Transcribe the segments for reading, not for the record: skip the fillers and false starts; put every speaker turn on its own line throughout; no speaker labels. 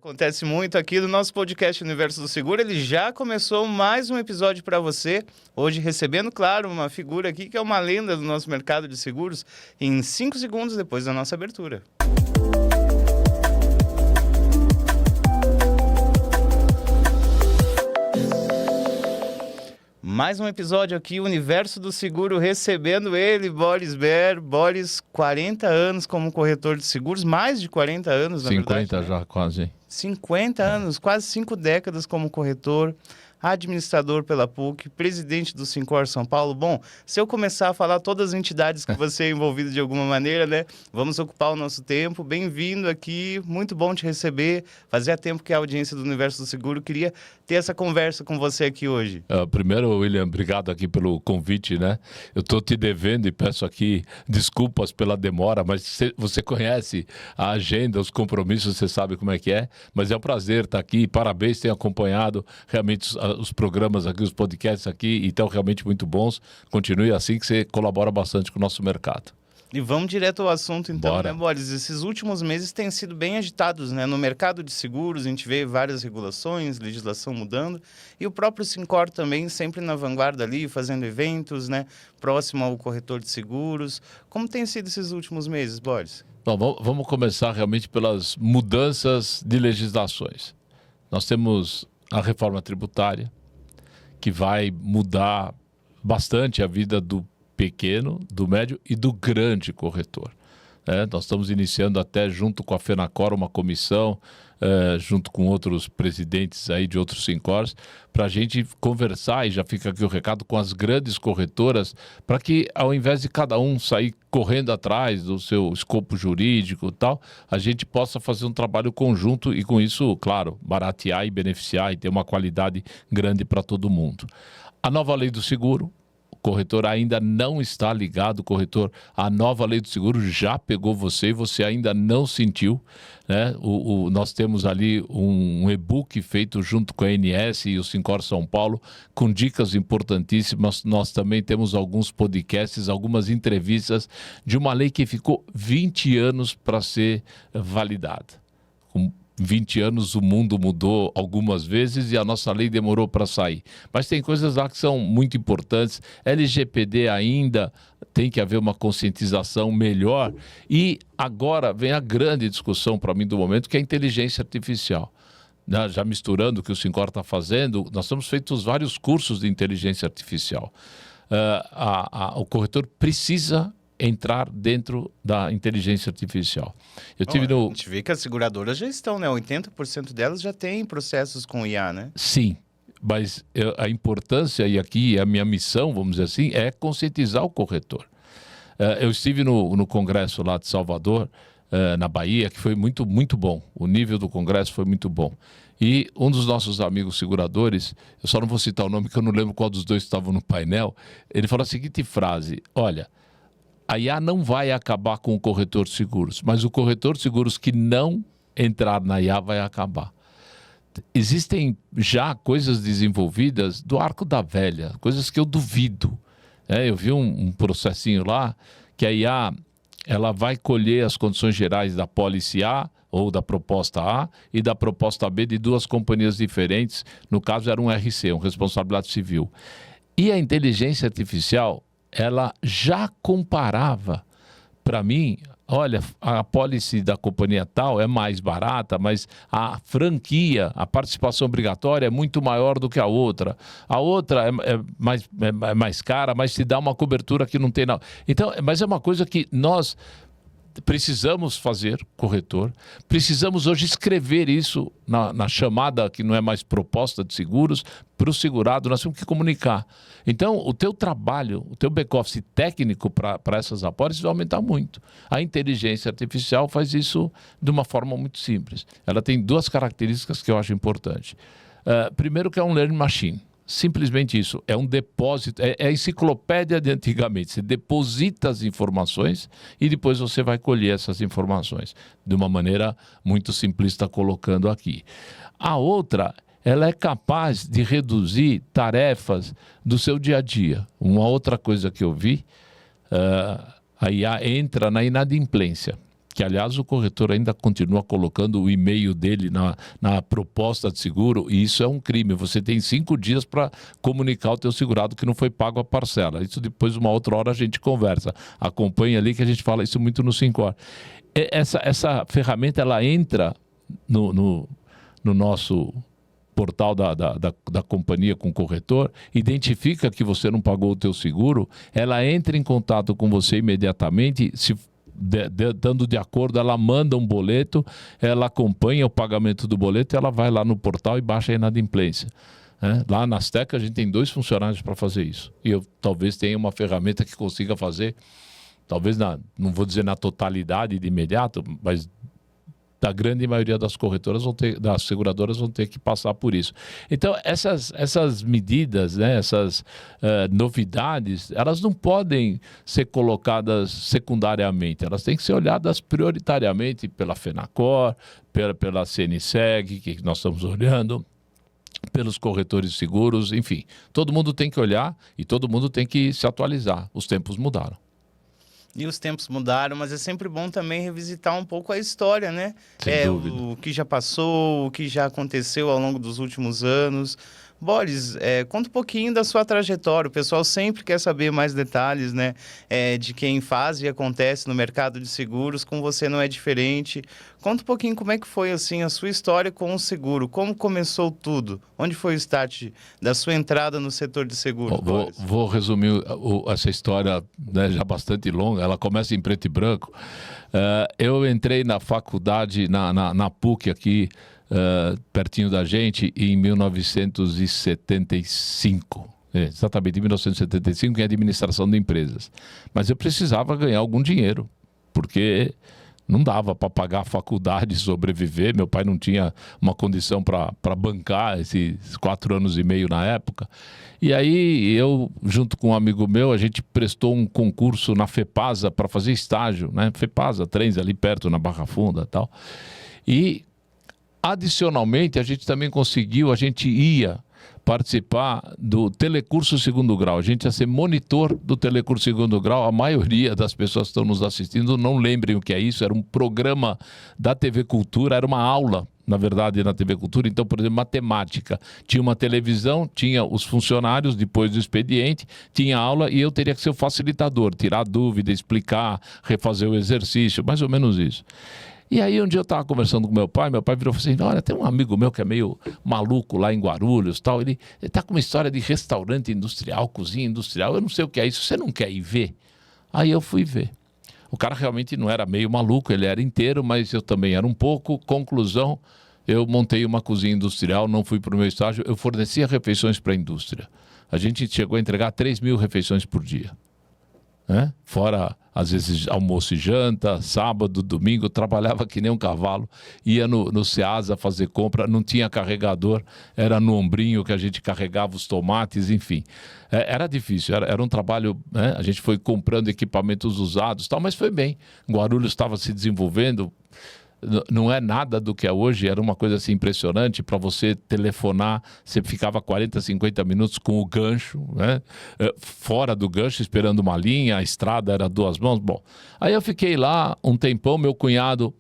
Acontece muito aqui no nosso podcast Universo do Seguro. Ele já começou mais um episódio para você. Hoje recebendo, claro, uma figura aqui que é uma lenda do nosso mercado de seguros em 5 segundos depois da nossa abertura. Mais um episódio aqui, Universo do Seguro, recebendo ele, Boris Baer. Boris, 40 anos como corretor de seguros, mais de 40 anos, na
50
verdade.
já, quase.
50 anos, quase 5 décadas como corretor, administrador pela PUC, presidente do Sincor São Paulo. Bom, se eu começar a falar todas as entidades que você é envolvido de alguma maneira, né? Vamos ocupar o nosso tempo. Bem-vindo aqui, muito bom te receber. Fazia tempo que a audiência do Universo do Seguro queria ter essa conversa com você aqui hoje.
Primeiro, William, obrigado aqui pelo convite, né? Eu estou te devendo e peço aqui desculpas pela demora, mas você conhece a agenda, os compromissos, você sabe como é que é. Mas é um prazer estar aqui. Parabéns, ter acompanhado realmente os programas aqui, os podcasts aqui, e estão realmente muito bons. Continue assim que você colabora bastante com o nosso mercado.
E vamos direto ao assunto então,
Bora.
né, Boris? Esses últimos meses têm sido bem agitados, né? No mercado de seguros, a gente vê várias regulações, legislação mudando, e o próprio Sincor também sempre na vanguarda ali, fazendo eventos, né? Próximo ao corretor de seguros. Como tem sido esses últimos meses, Boris?
Bom, vamos começar realmente pelas mudanças de legislações. Nós temos a reforma tributária, que vai mudar bastante a vida do pequeno, do médio e do grande corretor. Nós estamos iniciando até junto com a FENACOR uma comissão, junto com outros presidentes aí de outros Sincors, para a gente conversar, e já fica aqui o recado, com as grandes corretoras, para que ao invés de cada um sair correndo atrás do seu escopo jurídico e tal, a gente possa fazer um trabalho conjunto e com isso, claro, baratear e beneficiar e ter uma qualidade grande para todo mundo. A nova lei do seguro, o corretor ainda não está ligado, corretor, a nova lei do seguro já pegou você e você ainda não sentiu, né? Nós temos ali um e-book feito junto com a ANS e o Sincor São Paulo, com dicas importantíssimas. Nós também temos alguns podcasts, algumas entrevistas de uma lei que ficou 20 anos para ser validada. Com 20 anos o mundo mudou algumas vezes e a nossa lei demorou para sair. Mas tem coisas lá que são muito importantes. LGPD ainda tem que haver uma conscientização melhor. E agora vem a grande discussão para mim do momento, que é a inteligência artificial. Já misturando o que o Sincor está fazendo, nós temos feito vários cursos de inteligência artificial. O corretor precisa entrar dentro da inteligência artificial.
A gente vê que as seguradoras já estão, né? 80% delas já têm processos com IA, né?
Sim, mas a importância, e aqui a minha missão, vamos dizer assim, é conscientizar o corretor. Eu estive no congresso lá de Salvador, na Bahia, que foi muito, muito bom. O nível do congresso foi muito bom. E um dos nossos amigos seguradores, eu só não vou citar o nome, porque eu não lembro qual dos dois estavam no painel, ele falou a seguinte frase: olha, a IA não vai acabar com o corretor de seguros, mas o corretor de seguros que não entrar na IA vai acabar. Existem já coisas desenvolvidas do arco da velha, coisas que eu duvido. Eu vi um processinho lá que a IA ela vai colher as condições gerais da pólice A ou da proposta A e da proposta B de duas companhias diferentes. No caso era um RC, um responsabilidade civil. E a inteligência artificial, ela já comparava para mim, olha, a pólice da companhia tal é mais barata, mas a franquia, a participação obrigatória é muito maior do que a outra. A outra é mais cara, mas te dá uma cobertura que não tem nada. Então, mas é uma coisa que nós precisamos fazer, corretor, precisamos hoje escrever isso na chamada, que não é mais proposta de seguros, para o segurado, nós temos que comunicar. Então, o teu trabalho, o teu back-office técnico para essas apólices vai aumentar muito. A inteligência artificial faz isso de uma forma muito simples. Ela tem duas características que eu acho importantes. Primeiro, que é um learning machine. Simplesmente isso, é um depósito, é a enciclopédia de antigamente. Você deposita as informações e depois você vai colher essas informações, de uma maneira muito simplista colocando aqui. A outra, ela é capaz de reduzir tarefas do seu dia a dia. Uma outra coisa que eu vi, a IA entra na inadimplência. que aliás o corretor ainda continua colocando o e-mail dele na proposta de seguro, e isso é um crime. Você tem 5 dias para comunicar ao teu segurado que não foi pago a parcela. Isso depois, uma outra hora, a gente conversa. Acompanha ali que a gente fala isso muito no 5 Essa ferramenta, ela entra no nosso portal da companhia com o corretor, identifica que você não pagou o teu seguro, ela entra em contato com você imediatamente, se dando de acordo, ela manda um boleto, ela acompanha o pagamento do boleto, ela vai lá no portal e baixa a inadimplência. Lá na Asteca a gente tem 2 funcionários para fazer isso. E eu talvez tenha uma ferramenta que consiga fazer, talvez não vou dizer na totalidade de imediato, mas da grande maioria das corretoras das seguradoras vão ter que passar por isso. Então, essas medidas, né, essas novidades, elas não podem ser colocadas secundariamente, elas têm que ser olhadas prioritariamente pela FENACOR, pela CNSEG, que nós estamos olhando, pelos corretores de seguros, enfim. Todo mundo tem que olhar e todo mundo tem que se atualizar. Os tempos mudaram.
E os tempos mudaram, mas é sempre bom também revisitar um pouco a história, né?
Sem dúvida.
O que já passou, o que já aconteceu ao longo dos últimos anos. Boris, conta um pouquinho da sua trajetória. O pessoal sempre quer saber mais detalhes, né? De quem faz e acontece no mercado de seguros. Com você não é diferente. Conta um pouquinho como é que foi assim, a sua história com o seguro. Como começou tudo? Onde foi o start da sua entrada no setor de seguros?
Vou resumir essa história, né, já bastante longa. Ela começa em preto e branco. Eu entrei na faculdade, na PUC aqui, pertinho da gente, em 1975. Exatamente, em 1975, em administração de empresas. Mas eu precisava ganhar algum dinheiro, porque não dava para pagar a faculdade e sobreviver. Meu pai não tinha uma condição para bancar esses 4 anos e meio na época. E aí eu, junto com um amigo meu, a gente prestou um concurso na FEPASA para fazer estágio, né? FEPASA, trens ali perto, na Barra Funda e tal. E adicionalmente, a gente ia participar do telecurso 2º grau. A gente ia ser monitor do telecurso 2º grau. A maioria das pessoas que estão nos assistindo não lembrem o que é isso. Era um programa da TV Cultura, era uma aula, na verdade, na TV Cultura. Então, por exemplo, matemática. Tinha uma televisão, tinha os funcionários depois do expediente, tinha aula e eu teria que ser o facilitador, tirar dúvida, explicar, refazer o exercício, mais ou menos isso. E aí um dia eu estava conversando com meu pai virou e falou assim, olha, tem um amigo meu que é meio maluco lá em Guarulhos, tal, ele está com uma história de restaurante industrial, cozinha industrial, eu não sei o que é isso, você não quer ir ver? Aí eu fui ver. O cara realmente não era meio maluco, ele era inteiro, mas eu também era um pouco. Conclusão, eu montei uma cozinha industrial, não fui para o meu estágio, eu fornecia refeições para a indústria. A gente chegou a entregar 3.000 refeições por dia. Fora, às vezes, almoço e janta, sábado, domingo, trabalhava que nem um cavalo, ia no Ceasa fazer compra, não tinha carregador, era no ombrinho que a gente carregava os tomates, enfim. Era difícil, era um trabalho, né? A gente foi comprando equipamentos usados, tal, mas foi bem. Guarulhos estava se desenvolvendo, não é nada do que é hoje, era uma coisa assim impressionante. Para você telefonar, você ficava 40, 50 minutos com o gancho, né? Fora do gancho, esperando uma linha, a estrada era 2 mãos. Bom, aí eu fiquei lá um tempão, meu cunhado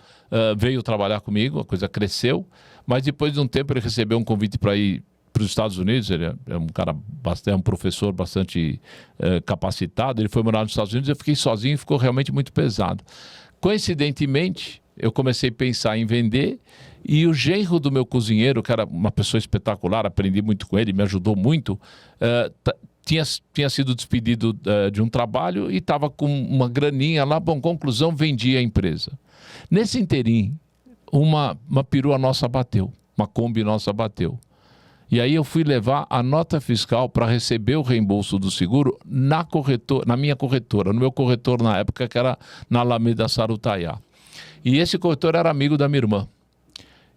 veio trabalhar comigo, a coisa cresceu, mas depois de um tempo ele recebeu um convite para ir para os Estados Unidos. Ele é um cara, é um professor bastante capacitado, ele foi morar nos Estados Unidos, eu fiquei sozinho e ficou realmente muito pesado. Coincidentemente, eu comecei a pensar em vender e o genro do meu cozinheiro, que era uma pessoa espetacular, aprendi muito com ele, me ajudou muito, tinha sido despedido de um trabalho e estava com uma graninha lá. Bom, conclusão, vendi a empresa. Nesse interim, uma perua nossa bateu, uma Kombi nossa bateu. E aí eu fui levar a nota fiscal para receber o reembolso do seguro na minha corretora, no meu corretor na época, que era na Alameda Sarutaiá. E esse corretor era amigo da minha irmã.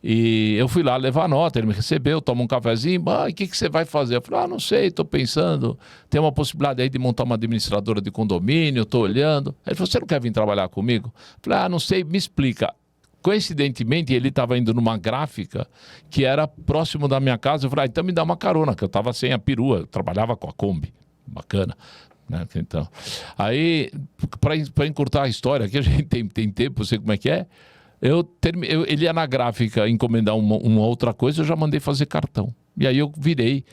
E eu fui lá levar a nota, ele me recebeu, toma um cafezinho, e o que você vai fazer? Eu falei, não sei, estou pensando, tem uma possibilidade aí de montar uma administradora de condomínio, estou olhando. Ele falou, você não quer vir trabalhar comigo? Eu falei, não sei, me explica. Coincidentemente, ele estava indo numa gráfica que era próximo da minha casa. Eu falei, então me dá uma carona, que eu estava sem a perua, eu trabalhava com a Kombi. Bacana. né? Então, aí, para encurtar a história, aqui a gente tem tempo, eu sei como é que é. Ele ia na gráfica encomendar uma outra coisa, eu já mandei fazer cartão. E aí eu virei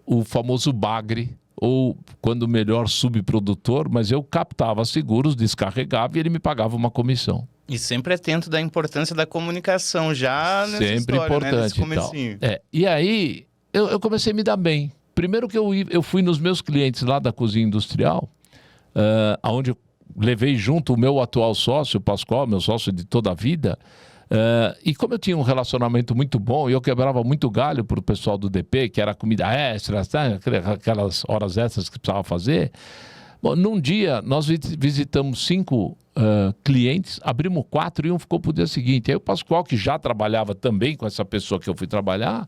o famoso bagre, ou quando melhor subprodutor, mas eu captava seguros, descarregava e ele me pagava uma comissão.
E sempre atento da importância da comunicação, já nessa
sempre
história,
importante,
né? Nesse comecinho.
E aí eu comecei a me dar bem. Primeiro que eu fui nos meus clientes lá da cozinha industrial, onde eu levei junto o meu atual sócio, o Pascoal, meu sócio de toda a vida. E como eu tinha um relacionamento muito bom e eu quebrava muito galho para o pessoal do DP, que era comida extra, aquelas horas extras que precisava fazer. Bom, num dia nós visitamos 5 clientes, abrimos 4 e um ficou para o dia seguinte. Aí o Pascoal, que já trabalhava também com essa pessoa que eu fui trabalhar,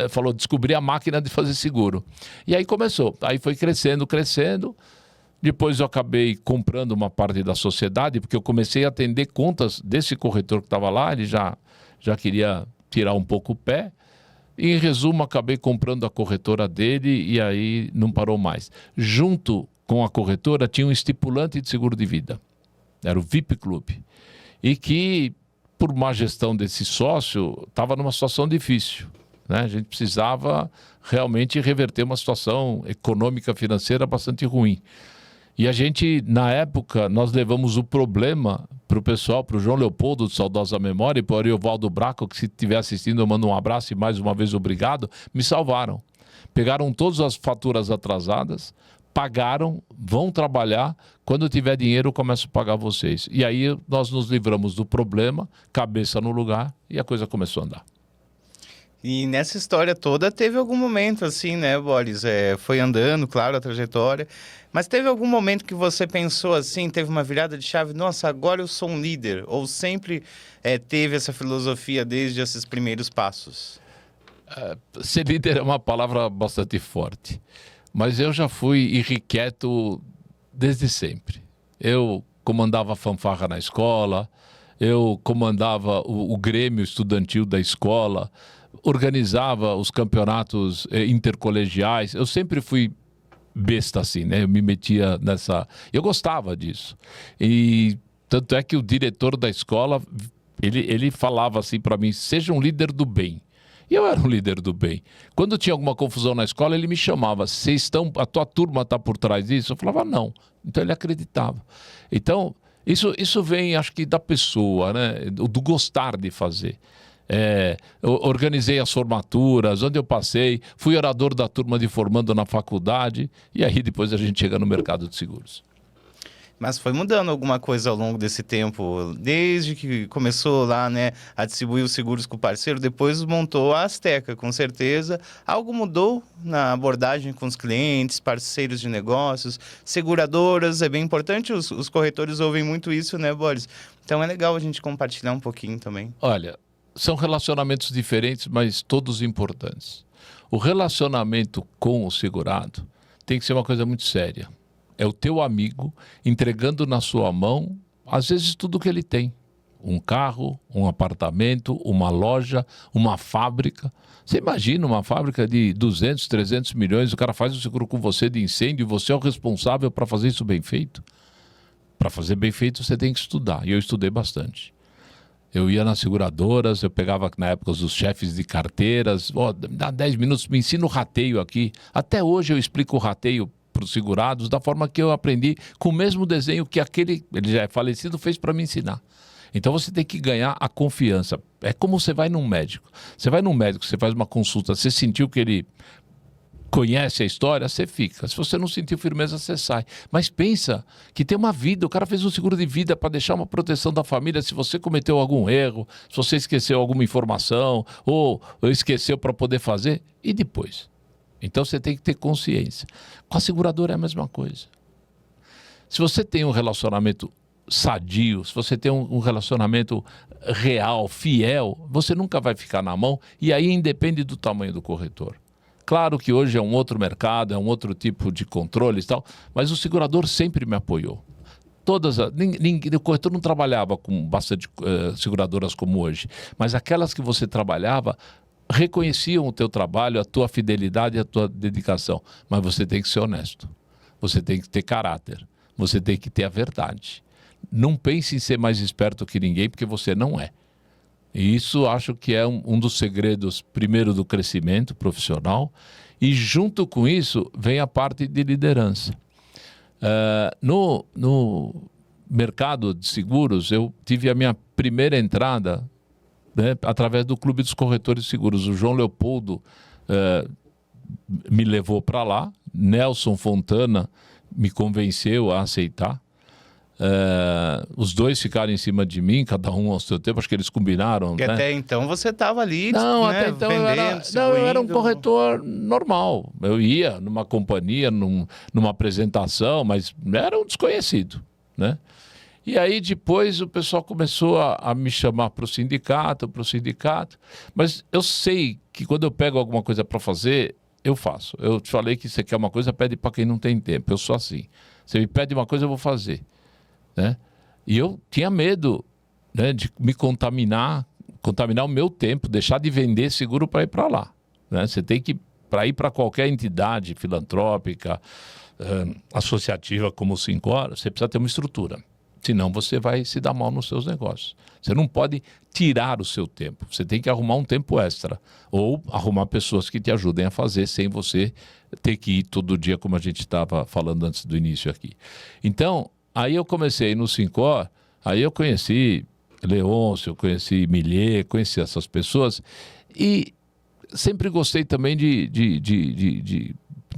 falou, descobri a máquina de fazer seguro. E aí começou, aí foi crescendo. Depois eu acabei comprando uma parte da sociedade, porque eu comecei a atender contas desse corretor que estava lá, ele já queria tirar um pouco o pé. E, em resumo, acabei comprando a corretora dele e aí não parou mais. Junto com a corretora tinha um estipulante de seguro de vida, era o VIP Club, e que, por má gestão desse sócio, estava numa situação difícil, né? A gente precisava realmente reverter uma situação econômica, financeira bastante ruim. E a gente, na época, nós levamos o problema para o pessoal, para o João Leopoldo, de saudosa memória, e para o Ariovaldo Braco, que se estiver assistindo eu mando um abraço e mais uma vez obrigado, me salvaram. Pegaram todas as faturas atrasadas, pagaram, vão trabalhar, quando tiver dinheiro eu começo a pagar vocês. E aí nós nos livramos do problema, cabeça no lugar, e a coisa começou a andar.
E nessa história toda teve algum momento assim, né, Boris? Foi andando, claro, a trajetória. Mas teve algum momento que você pensou assim, teve uma virada de chave, nossa, agora eu sou um líder? Ou sempre teve essa filosofia desde esses primeiros passos?
Ser líder é uma palavra bastante forte. Mas eu já fui irrequieto desde sempre. Eu comandava a fanfarra na escola, eu comandava o grêmio estudantil da escola, organizava os campeonatos intercolegiais. Eu sempre fui besta assim, né? Eu me metia nessa... Eu gostava disso. E tanto é que o diretor da escola, ele falava assim para mim, seja um líder do bem. E eu era um líder do bem. Quando tinha alguma confusão na escola, ele me chamava, a tua turma está por trás disso? Eu falava, não. Então ele acreditava. Então, isso vem, acho que, da pessoa, né? Do gostar de fazer. Eu organizei as formaturas, onde eu passei, fui orador da turma de formando na faculdade, e aí depois a gente chega no mercado de seguros.
Mas foi mudando alguma coisa ao longo desse tempo, desde que começou lá, né, a distribuir os seguros com o parceiro, depois montou a Azteca, com certeza. Algo mudou na abordagem com os clientes, parceiros de negócios, seguradoras, é bem importante, os corretores ouvem muito isso, né, Boris? Então é legal a gente compartilhar um pouquinho também.
Olha, são relacionamentos diferentes, mas todos importantes. O relacionamento com o segurado tem que ser uma coisa muito séria. É o teu amigo entregando na sua mão, às vezes, tudo o que ele tem. Um carro, um apartamento, uma loja, uma fábrica. Você imagina uma fábrica de 200, 300 milhões, o cara faz o seguro com você de incêndio e você é o responsável para fazer isso bem feito? Para fazer bem feito, você tem que estudar. E eu estudei bastante. Eu ia nas seguradoras, eu pegava na época os chefes de carteiras, dá 10 minutos, me ensina o rateio aqui. Até hoje eu explico o rateio para os segurados da forma que eu aprendi, com o mesmo desenho que ele já é falecido, fez para me ensinar. Então você tem que ganhar a confiança. É como você vai num médico. Você vai num médico, você faz uma consulta, você sentiu que ele conhece a história, você fica. Se você não sentiu firmeza, você sai. Mas pensa que tem uma vida, o cara fez um seguro de vida para deixar uma proteção da família se você cometeu algum erro, se você esqueceu alguma informação, ou esqueceu para poder fazer, e depois? Então você tem que ter consciência. Com a seguradora é a mesma coisa. Se você tem um relacionamento sadio, se você tem um relacionamento real, fiel, você nunca vai ficar na mão, e aí independe do tamanho do corretor. Claro que hoje é um outro mercado, é um outro tipo de controles e tal, mas o segurador sempre me apoiou. O corretor não trabalhava com bastante seguradoras como hoje, mas aquelas que você trabalhava reconheciam o teu trabalho, a tua fidelidade e a tua dedicação. Mas você tem que ser honesto. você tem que ter caráter, você tem que ter a verdade. Não pense em ser mais esperto que ninguém, porque você não é. E isso acho que é um dos segredos, primeiro, do crescimento profissional, e junto com isso vem a parte de liderança. No mercado de seguros, eu tive a minha primeira entrada, né, através do Clube dos Corretores de Seguros. O João Leopoldo me levou para lá, Nelson Fontana me convenceu a aceitar. Os dois ficaram em cima de mim, cada um ao seu tempo, acho que eles combinaram.
E
né?
até então você estava ali,
Não,
né,
até então
vendendo,
eu era um corretor normal. Eu ia numa companhia, numa apresentação, mas era um desconhecido, né? E aí depois o pessoal começou a me chamar para o sindicato. Mas eu sei que quando eu pego alguma coisa para fazer, eu faço. Eu te falei que você quer uma coisa, pede para quem não tem tempo. Eu sou assim. Você me pede uma coisa, eu vou fazer. Né? E eu tinha medo, né, de me contaminar o meu tempo, deixar de vender seguro para ir para lá. Né? Você tem que, para ir para qualquer entidade filantrópica, associativa como o Sincor, você precisa ter uma estrutura. Senão você vai se dar mal nos seus negócios. Você não pode tirar o seu tempo. Você tem que arrumar um tempo extra. Ou arrumar pessoas que te ajudem a fazer sem você ter que ir todo dia, como a gente estava falando antes do início aqui. Então, aí eu comecei no Sincor, aí eu conheci Leôncio, eu conheci Millet, conheci essas pessoas. E sempre gostei também de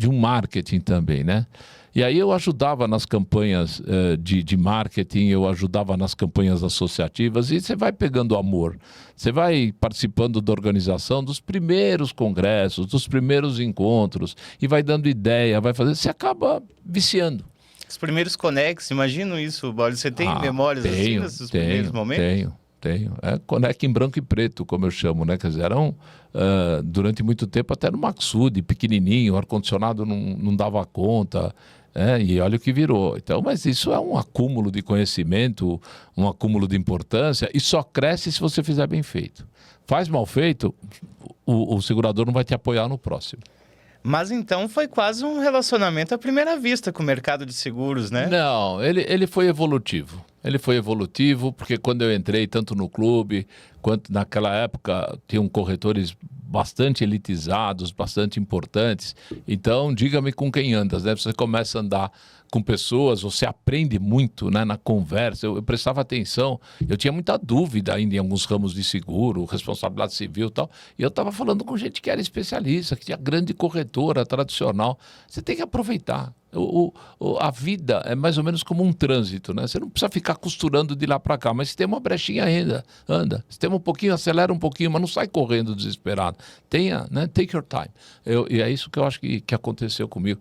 um marketing também, né? E aí eu ajudava nas campanhas de marketing, eu ajudava nas campanhas associativas, e você vai pegando amor. Você vai participando da organização dos primeiros congressos, dos primeiros encontros, e vai dando ideia, vai fazendo, você acaba viciando.
Os primeiros conects, imagino isso, Boris. Você tem memórias assim desses primeiros momentos?
Tenho. É conect em branco e preto, como eu chamo, né? Quer dizer, eram durante muito tempo até no Maxud, pequenininho, o ar-condicionado não dava conta. E olha o que virou. Então, mas isso é um acúmulo de conhecimento, um acúmulo de importância, e só cresce se você fizer bem feito. Faz mal feito, o segurador não vai te apoiar no próximo.
Mas então foi quase um relacionamento à primeira vista com o mercado de seguros, né?
Não, ele foi evolutivo. Ele foi evolutivo porque quando eu entrei, tanto no clube, quanto naquela época, tinham corretores bastante elitizados, bastante importantes. Então, diga-me com quem andas, né? Você começa a andar com pessoas, você aprende muito, né, na conversa. Eu prestava atenção, eu tinha muita dúvida ainda em alguns ramos de seguro, responsabilidade civil e tal, e eu estava falando com gente que era especialista, que tinha grande corretora tradicional. Você tem que aproveitar. A vida é mais ou menos como um trânsito, né? Você não precisa ficar costurando de lá para cá, mas se tem uma brechinha ainda, anda. Se tem um pouquinho, acelera um pouquinho, mas não sai correndo desesperado. Tenha, né? Take your time. E é isso que eu acho que aconteceu comigo.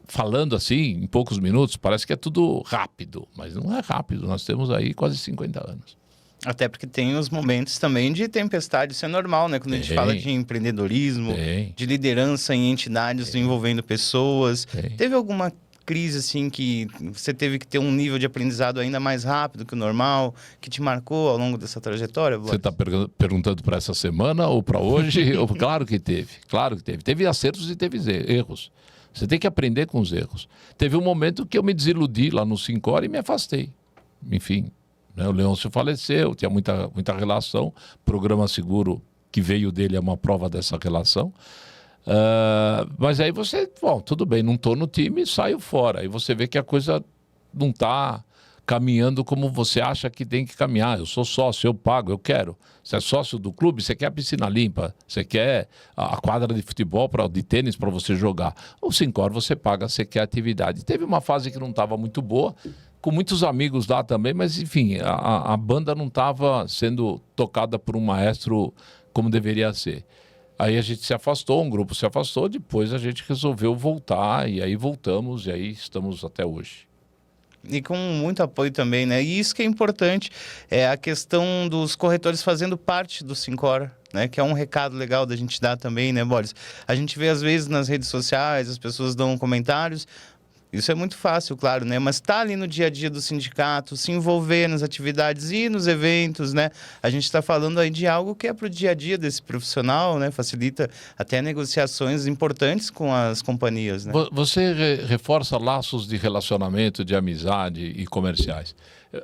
Falando assim, em poucos minutos, parece que é tudo rápido, mas não é rápido. Nós temos aí quase 50 anos.
Até porque tem os momentos também de tempestade, isso é normal, né? Quando a gente fala de empreendedorismo, de liderança em entidades envolvendo pessoas. Teve alguma crise, assim, que você teve que ter um nível de aprendizado ainda mais rápido que o normal, que te marcou ao longo dessa trajetória, Boris?
Você está perguntando para essa semana ou para hoje? Claro que teve, claro que teve. Teve acertos e teve erros. Você tem que aprender com os erros. Teve um momento que eu me desiludi lá no Sincor e me afastei. Enfim, né, o Leôncio faleceu, tinha muita relação. O programa seguro que veio dele é uma prova dessa relação. Mas aí você, bom, tudo bem, não estou no time, saio fora. Aí você vê que a coisa não está caminhando como você acha que tem que caminhar. Eu sou sócio, eu pago, eu quero. Você é sócio do clube, você quer a piscina limpa, você quer a quadra de futebol, de tênis para você jogar. O Sincor você paga, você quer atividade. Teve uma fase que não estava muito boa, com muitos amigos lá também, mas enfim, a banda não estava sendo tocada por um maestro como deveria ser. Aí a gente se afastou, um grupo se afastou, depois a gente resolveu voltar, e aí voltamos, e aí estamos até hoje.
E com muito apoio também, né? E isso que é importante, é a questão dos corretores fazendo parte do Sincor, né? Que é um recado legal da gente dar também, né, Boris? A gente vê às vezes nas redes sociais, as pessoas dão comentários, Isso é muito fácil, claro, né? Mas tá ali no dia a dia do sindicato, se envolver nas atividades e nos eventos, né? A gente está falando aí de algo que é para o dia a dia desse profissional, né? Facilita até negociações importantes com as companhias, né?
Você reforça laços de relacionamento, de amizade e comerciais.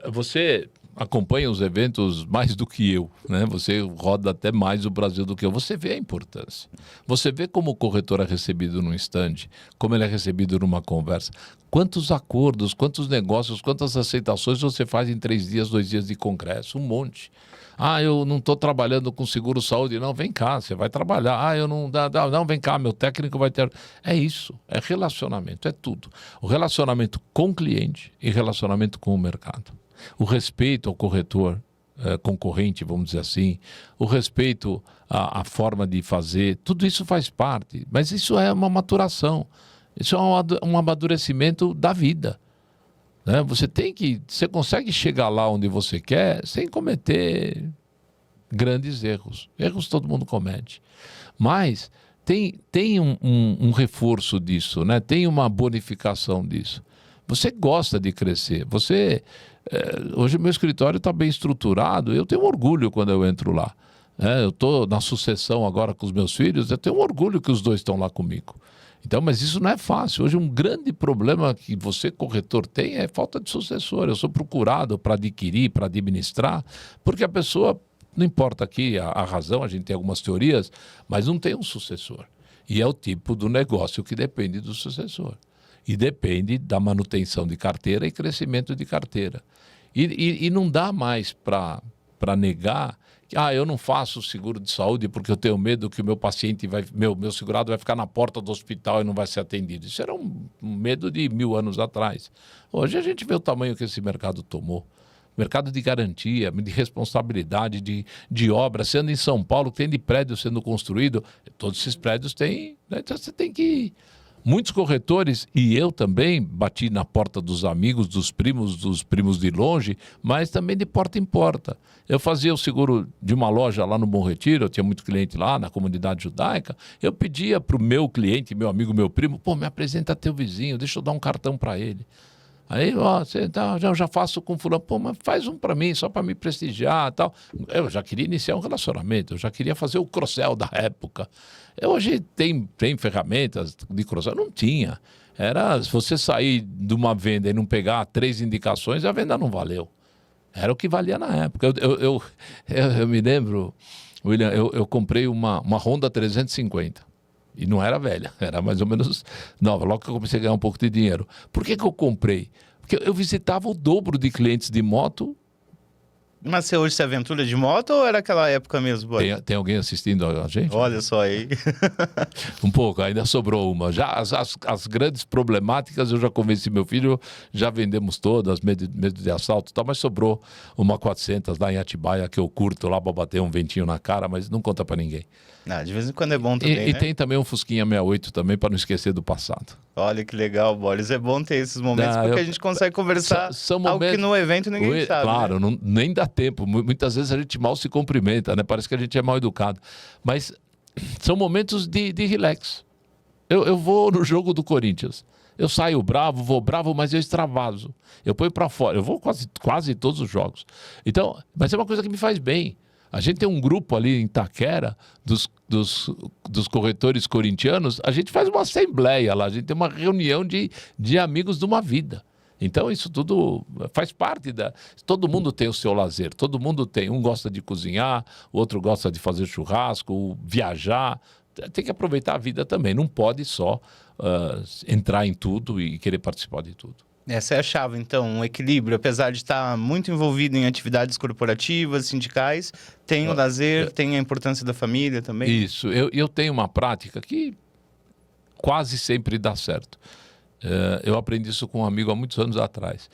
Você acompanha os eventos mais do que eu, né? Você roda até mais o Brasil do que eu. Você vê a importância. Você vê como o corretor é recebido num stand, como ele é recebido numa conversa. Quantos acordos, quantos negócios, quantas aceitações você faz em 3 dias, 2 dias de congresso? Um monte. Ah, eu não estou trabalhando com seguro-saúde. Não, vem cá, você vai trabalhar. Ah, eu não... Não, vem cá, meu técnico vai ter... É isso, é relacionamento, é tudo. O relacionamento com o cliente e relacionamento com o mercado. O respeito ao corretor concorrente, vamos dizer assim, o respeito à forma de fazer, tudo isso faz parte, mas isso é uma maturação, isso é um amadurecimento da vida, né? Você consegue chegar lá onde você quer sem cometer grandes erros. Erros todo mundo comete, mas tem um reforço disso, né? Tem uma bonificação disso. Você gosta de crescer, hoje meu escritório está bem estruturado, eu tenho orgulho quando eu entro lá. Eu estou na sucessão agora com os meus filhos, eu tenho orgulho que os 2 estão lá comigo. Então, mas isso não é fácil. Hoje um grande problema que você, corretor, tem é falta de sucessor. Eu sou procurado para adquirir, para administrar, porque a pessoa, não importa aqui a razão, a gente tem algumas teorias, mas não tem um sucessor. E é o tipo do negócio que depende do sucessor. E depende da manutenção de carteira e crescimento de carteira. E não dá mais para negar que eu não faço seguro de saúde porque eu tenho medo que o meu paciente meu segurado vai ficar na porta do hospital e não vai ser atendido. Isso era um medo de 1000 anos atrás. Hoje a gente vê o tamanho que esse mercado tomou. Mercado de garantia, de responsabilidade, de obra. Você anda em São Paulo, tem de prédio sendo construído, todos esses prédios têm, né? Então você tem que... Muitos corretores, e eu também, bati na porta dos amigos, dos primos de longe, mas também de porta em porta. Eu fazia o seguro de uma loja lá no Bom Retiro, eu tinha muito cliente lá na comunidade judaica, eu pedia para o meu cliente, meu amigo, meu primo, me apresenta teu vizinho, deixa eu dar um cartão para ele. Aí, eu já faço com fulano, mas faz um para mim, só para me prestigiar e tal. Eu já queria iniciar um relacionamento, eu já queria fazer o cross-sell da época. Hoje tem ferramentas de cross-sell, não tinha. Se você sair de uma venda e não pegar 3 indicações, a venda não valeu. Era o que valia na época. Eu me lembro, William, eu comprei uma Honda 350. E não era velha, era mais ou menos nova. Logo que eu comecei a ganhar um pouco de dinheiro. Por que eu comprei? Porque eu visitava o dobro de clientes de moto.
Mas você hoje se aventura de moto ou era aquela época mesmo?
Tem alguém assistindo a gente?
Olha só aí.
Um pouco, ainda sobrou uma. Já as grandes problemáticas eu já convenci meu filho, já vendemos todas, medo de assalto e tal, mas sobrou uma 400 lá em Atibaia que eu curto lá para bater um ventinho na cara, mas não conta para ninguém.
De vez em quando é bom também,
E tem também um Fusquinha 68 também, para não esquecer do passado.
Olha que legal, Boris. É bom ter esses momentos, porque a gente consegue conversar algo que no evento ninguém sabe.
Claro,
né?
Nem dá tempo. Muitas vezes a gente mal se cumprimenta, né? Parece que a gente é mal educado. Mas são momentos de relax. Eu vou no jogo do Corinthians. Eu saio bravo, vou bravo, mas eu extravaso. Eu ponho para fora. Eu vou quase todos os jogos. Então, mas é uma coisa que me faz bem. A gente tem um grupo ali em Itaquera, dos corretores corintianos, a gente faz uma assembleia lá, a gente tem uma reunião de amigos de uma vida. Então isso tudo faz parte todo mundo tem o seu lazer, todo mundo tem. Um gosta de cozinhar, o outro gosta de fazer churrasco, viajar. Tem que aproveitar a vida também, não pode só entrar em tudo e querer participar de tudo.
Essa é a chave, então, um equilíbrio. Apesar de estar muito envolvido em atividades corporativas, sindicais, tem o lazer, tem a importância da família também.
Isso, eu tenho uma prática que quase sempre dá certo. Eu aprendi isso com um amigo há muitos anos atrás.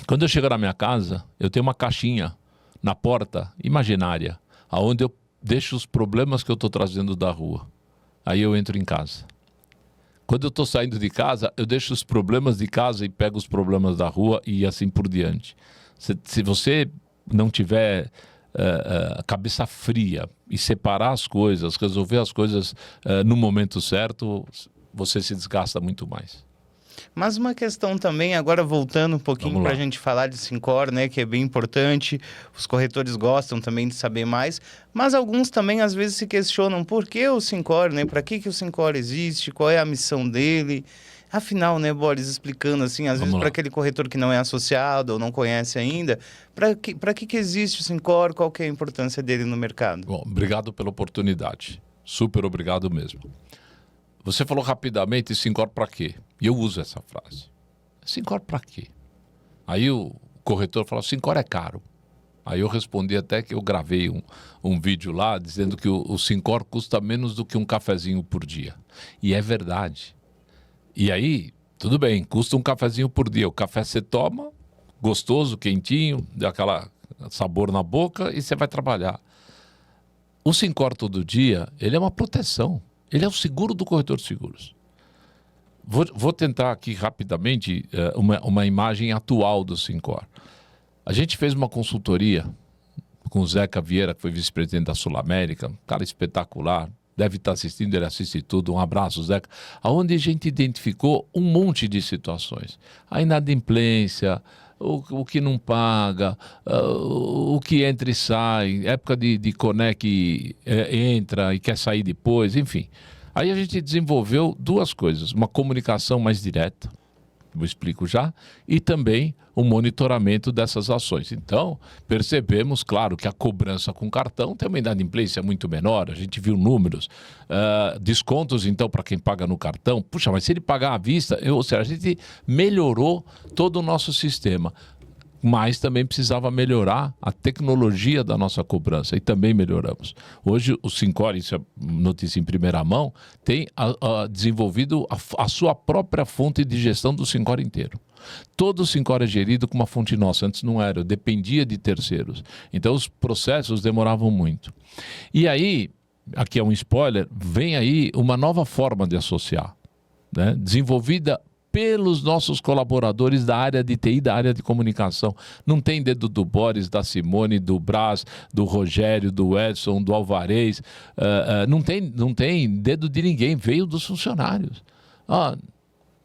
Quando eu chego na minha casa, eu tenho uma caixinha na porta imaginária, onde eu deixo os problemas que eu estou trazendo da rua. Aí eu entro em casa. Quando eu estou saindo de casa, eu deixo os problemas de casa e pego os problemas da rua e assim por diante. Se você não tiver a cabeça fria e separar as coisas, resolver as coisas no momento certo, você se desgasta muito mais.
Mas uma questão também, agora voltando um pouquinho para a gente falar de Sincor, né, que é bem importante, os corretores gostam também de saber mais, mas alguns também às vezes se questionam por que o Sincor, né, para que o Sincor existe, qual é a missão dele. Afinal, né, Boris, explicando assim, às vezes para aquele corretor que não é associado ou não conhece ainda, para que existe o Sincor, qual que é a importância dele no mercado?
Bom, obrigado pela oportunidade, super obrigado mesmo. Você falou rapidamente, Sincor para quê? E eu uso essa frase. Sincor para quê? Aí o corretor falou, Sincor é caro. Aí eu respondi até que eu gravei um vídeo lá dizendo que o Sincor custa menos do que um cafezinho por dia. E é verdade. E aí, tudo bem, custa um cafezinho por dia. O café você toma, gostoso, quentinho, dá aquela sabor na boca e você vai trabalhar. O Sincor todo dia, ele é uma proteção. Ele é o seguro do corretor de seguros. Vou tentar aqui rapidamente uma imagem atual do Sincor. A gente fez uma consultoria com o Zeca Vieira, que foi vice-presidente da Sul América, um cara espetacular, deve estar assistindo, ele assiste tudo, um abraço, Zeca, onde a gente identificou um monte de situações. A inadimplência, o que não paga, o que entra e sai, época de Coné que entra e quer sair depois, enfim. Aí a gente desenvolveu duas coisas, uma comunicação mais direta, eu explico já, e também o monitoramento dessas ações. Então, percebemos, claro, que a cobrança com cartão tem uma inadimplência muito menor, a gente viu números, descontos, então, para quem paga no cartão, puxa, mas se ele pagar à vista, ou seja, a gente melhorou todo o nosso sistema, mas também precisava melhorar a tecnologia da nossa cobrança, e também melhoramos. Hoje, o Sincor, isso é notícia em primeira mão, tem desenvolvido a sua própria fonte de gestão do Sincor inteiro. Todo o Sincor é gerido com uma fonte nossa, antes não era, eu dependia de terceiros. Então, os processos demoravam muito. E aí, aqui é um spoiler, vem aí uma nova forma de associar, né? Desenvolvida pelos nossos colaboradores da área de TI, da área de comunicação. Não tem dedo do Boris, da Simone, do Brás, do Rogério, do Edson, do Alvarez. Não tem dedo de ninguém, veio dos funcionários.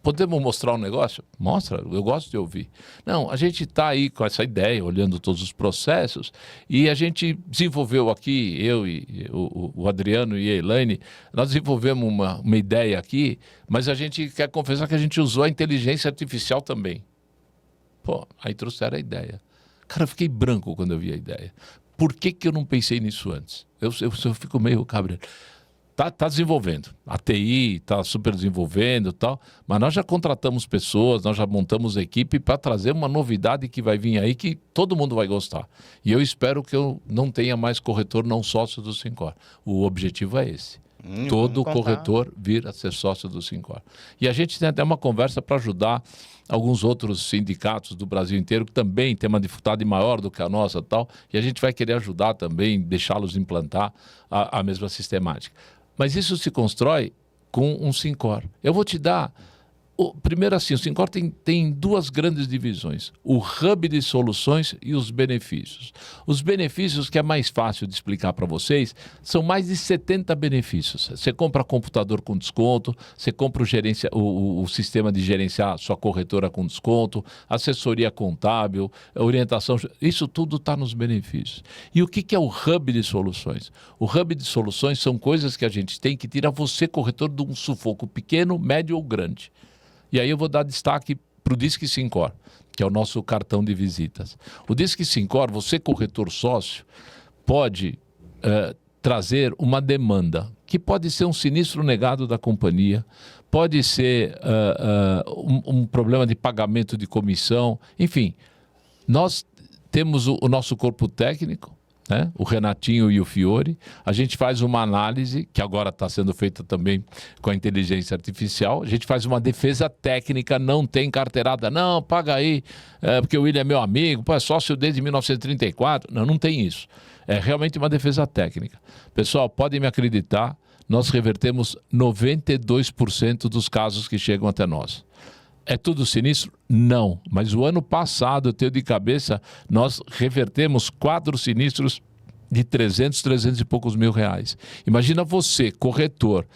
Podemos mostrar um negócio? Mostra, eu gosto de ouvir. Não, a gente está aí com essa ideia, olhando todos os processos, e a gente desenvolveu aqui, eu e o Adriano e a Elaine, nós desenvolvemos uma ideia aqui, mas a gente quer confessar que a gente usou a inteligência artificial também. Pô, aí trouxeram a ideia. Cara, eu fiquei branco quando eu vi a ideia. Por que eu não pensei nisso antes? Eu fico meio cabreiro. Tá desenvolvendo. A TI está super desenvolvendo e tal, mas nós já contratamos pessoas, nós já montamos equipe para trazer uma novidade que vai vir aí que todo mundo vai gostar. E eu espero que eu não tenha mais corretor não sócio do Sincor. O objetivo é esse. Todo corretor vir a ser sócio do Sincor. E a gente tem até uma conversa para ajudar alguns outros sindicatos do Brasil inteiro que também tem uma dificuldade maior do que a nossa e tal, e a gente vai querer ajudar também, deixá-los implantar a mesma sistemática. Mas isso se constrói com um Sincor. Eu vou te dar... Primeiro assim, o Sincor tem duas grandes divisões. O hub de soluções e os benefícios. Os benefícios, que é mais fácil de explicar para vocês, são mais de 70 benefícios. Você compra computador com desconto, você compra o sistema de gerenciar sua corretora com desconto, assessoria contábil, orientação, isso tudo está nos benefícios. E o que é o hub de soluções? O hub de soluções são coisas que a gente tem que tirar você, corretor, de um sufoco pequeno, médio ou grande. E aí eu vou dar destaque para o Disque Sincor, que é o nosso cartão de visitas. O Disque Sincor, você corretor sócio, pode trazer uma demanda, que pode ser um sinistro negado da companhia, pode ser um problema de pagamento de comissão, enfim. Nós temos o nosso corpo técnico, né? O Renatinho e o Fiore, a gente faz uma análise, que agora está sendo feita também com a inteligência artificial, a gente faz uma defesa técnica, não tem carteirada, não, paga aí, porque o William é meu amigo, pô, é sócio desde 1934, não tem isso. É realmente uma defesa técnica. Pessoal, podem me acreditar, nós revertemos 92% dos casos que chegam até nós. É tudo sinistro? Não. Mas o ano passado, eu tenho de cabeça, nós revertemos 4 sinistros de 300 e poucos mil reais. Imagina você, corretor,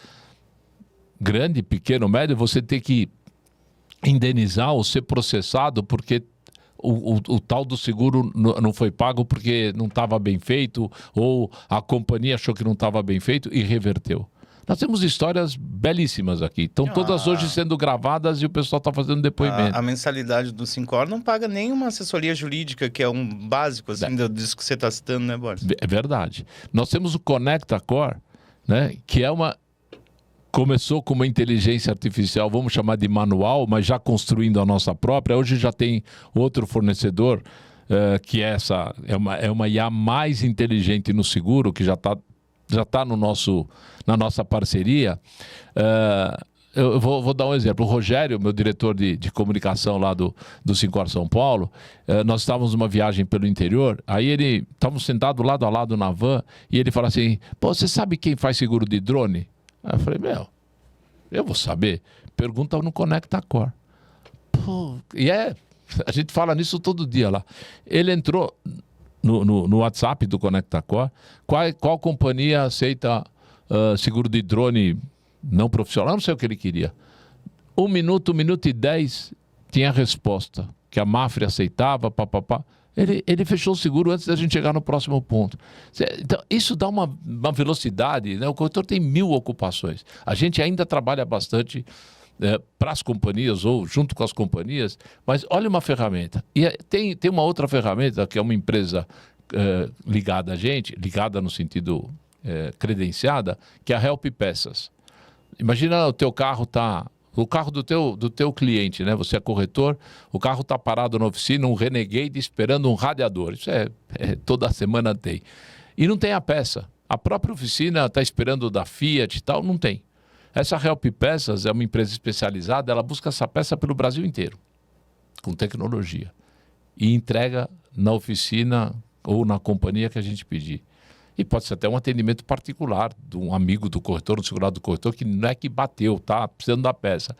grande, pequeno, médio, você ter que indenizar ou ser processado porque o tal do seguro não foi pago porque não estava bem feito, ou a companhia achou que não estava bem feito e reverteu. Nós temos histórias belíssimas aqui. Estão todas hoje sendo gravadas e o pessoal está fazendo depoimento.
A mensalidade do Sincor não paga nenhuma assessoria jurídica, que é um básico assim, disso que você está citando, né, Boris?
É verdade. Nós temos o ConectaCore, né, que é começou com uma inteligência artificial, vamos chamar de manual, mas já construindo a nossa própria. Hoje já tem outro fornecedor que é uma IA mais inteligente no seguro, que já está na nossa parceria. Eu vou dar um exemplo. O Rogério, meu diretor de comunicação lá do Sincor São Paulo, nós estávamos numa viagem pelo interior, aí estávamos sentados lado a lado na van, e ele fala assim, pô, você sabe quem faz seguro de drone? Aí eu falei, eu vou saber. Pergunta no ConectaCore. Pô, a gente fala nisso todo dia lá. Ele entrou no WhatsApp do ConectaCore, qual companhia aceita seguro de drone não profissional? Eu não sei o que ele queria. 1 minuto e 10, tinha a resposta, que a Mafre aceitava, papapá. Ele fechou o seguro antes da gente chegar no próximo ponto. Então, isso dá uma velocidade, né? O corretor tem 1000 ocupações. A gente ainda trabalha bastante para as companhias ou junto com as companhias, mas olha uma ferramenta. E tem uma outra ferramenta, que é uma empresa ligada a gente, ligada no sentido credenciada, que é a Help Peças. Imagina o teu carro o carro do teu cliente, né? Você é corretor, o carro está parado na oficina, um Renegade esperando um radiador. Isso toda semana tem. E não tem a peça. A própria oficina está esperando da Fiat e tal, não tem. Essa Help Peças é uma empresa especializada, ela busca essa peça pelo Brasil inteiro, com tecnologia. E entrega na oficina ou na companhia que a gente pedir. E pode ser até um atendimento particular de um amigo do corretor, do segurado do corretor, que não é que bateu, tá precisando da peça.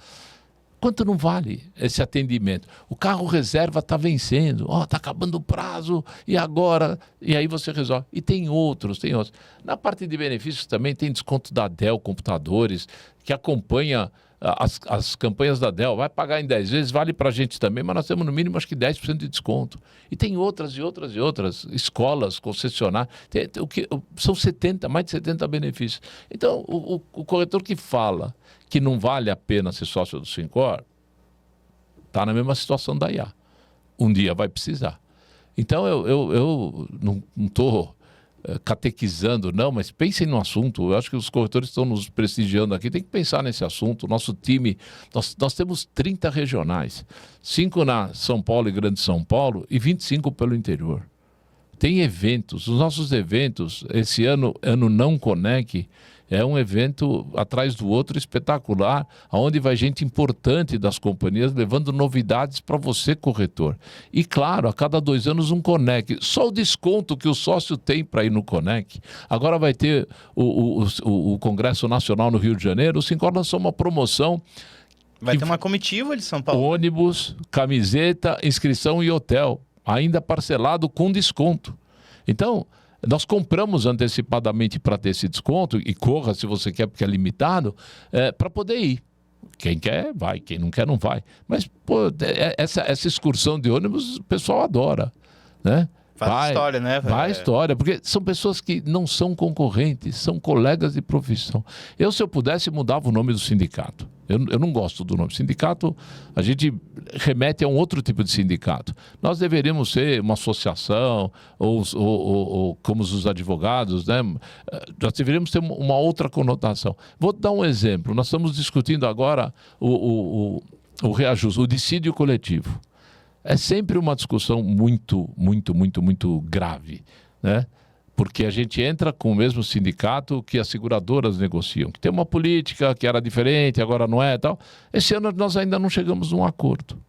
Quanto não vale esse atendimento? O carro reserva está vencendo, está acabando o prazo, e agora? E aí você resolve. E tem outros. Na parte de benefícios também tem desconto da Dell Computadores, que acompanha as campanhas da Dell. Vai pagar em 10 vezes, vale para a gente também, mas nós temos no mínimo acho que 10% de desconto. E tem outras escolas, concessionárias, são mais de 70 benefícios. Então, o corretor que fala que não vale a pena ser sócio do Sincor, está na mesma situação da IA. Um dia vai precisar. Então, eu não estou catequizando, não, mas pensem no assunto. Eu acho que os corretores estão nos prestigiando aqui, tem que pensar nesse assunto. Nosso time, nós temos 30 regionais, 5 na São Paulo e Grande São Paulo e 25 pelo interior. Tem eventos, os nossos eventos, esse ano Não Conec, é um evento atrás do outro espetacular, onde vai gente importante das companhias levando novidades para você, corretor. E claro, a cada 2 anos um Conec. Só o desconto que o sócio tem para ir no Conec. Agora vai ter o Congresso Nacional no Rio de Janeiro. O Sincor lançou uma promoção.
Vai ter uma comitiva de São Paulo.
Ônibus, camiseta, inscrição e hotel. Ainda parcelado com desconto. Então, nós compramos antecipadamente para ter esse desconto, e corra se você quer, porque é limitado, para poder ir. Quem quer, vai. Quem não quer, não vai. Mas, pô, essa excursão de ônibus, o pessoal adora, né?
Faz história, né?
Faz história, porque são pessoas que não são concorrentes, são colegas de profissão. Se eu pudesse, mudava o nome do sindicato. Eu não gosto do nome. Sindicato, a gente remete a um outro tipo de sindicato. Nós deveríamos ser uma associação, ou como os advogados, né? Nós deveríamos ter uma outra conotação. Vou dar um exemplo. Nós estamos discutindo agora o reajuste, o dissídio coletivo. É sempre uma discussão muito grave, né? Porque a gente entra com o mesmo sindicato que as seguradoras negociam, que tem uma política que era diferente, agora não é e tal. Esse ano nós ainda não chegamos num acordo.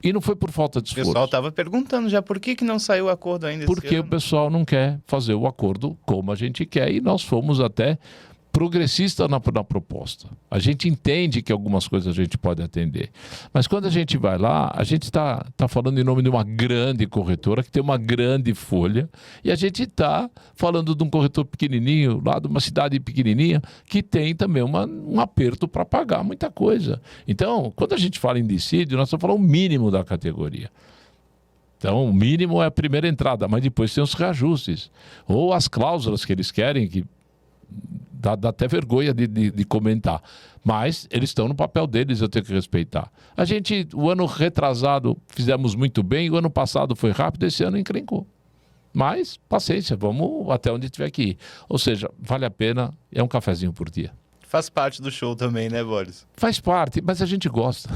E não foi por falta de esforço.
O pessoal estava perguntando já por que não saiu o acordo ainda
Porque
esse ano?
O pessoal não quer fazer o acordo como a gente quer, e nós fomos até progressista na proposta. A gente entende que algumas coisas a gente pode atender. Mas quando a gente vai lá, a gente está falando em nome de uma grande corretora que tem uma grande folha e a gente está falando de um corretor pequenininho, lá de uma cidade pequenininha, que tem também um aperto para pagar muita coisa. Então, quando a gente fala em dissídio, nós estamos falando o mínimo da categoria. Então, o mínimo é a primeira entrada, mas depois tem os reajustes. Ou as cláusulas que eles querem, que dá até vergonha de comentar. Mas eles estão no papel deles, eu tenho que respeitar. A gente, o ano retrasado, fizemos muito bem, o ano passado foi rápido, esse ano encrencou. Mas, paciência, vamos até onde tiver que ir. Ou seja, vale a pena, é um cafezinho por dia.
Faz parte do show também, né, Boris?
Faz parte, mas a gente gosta.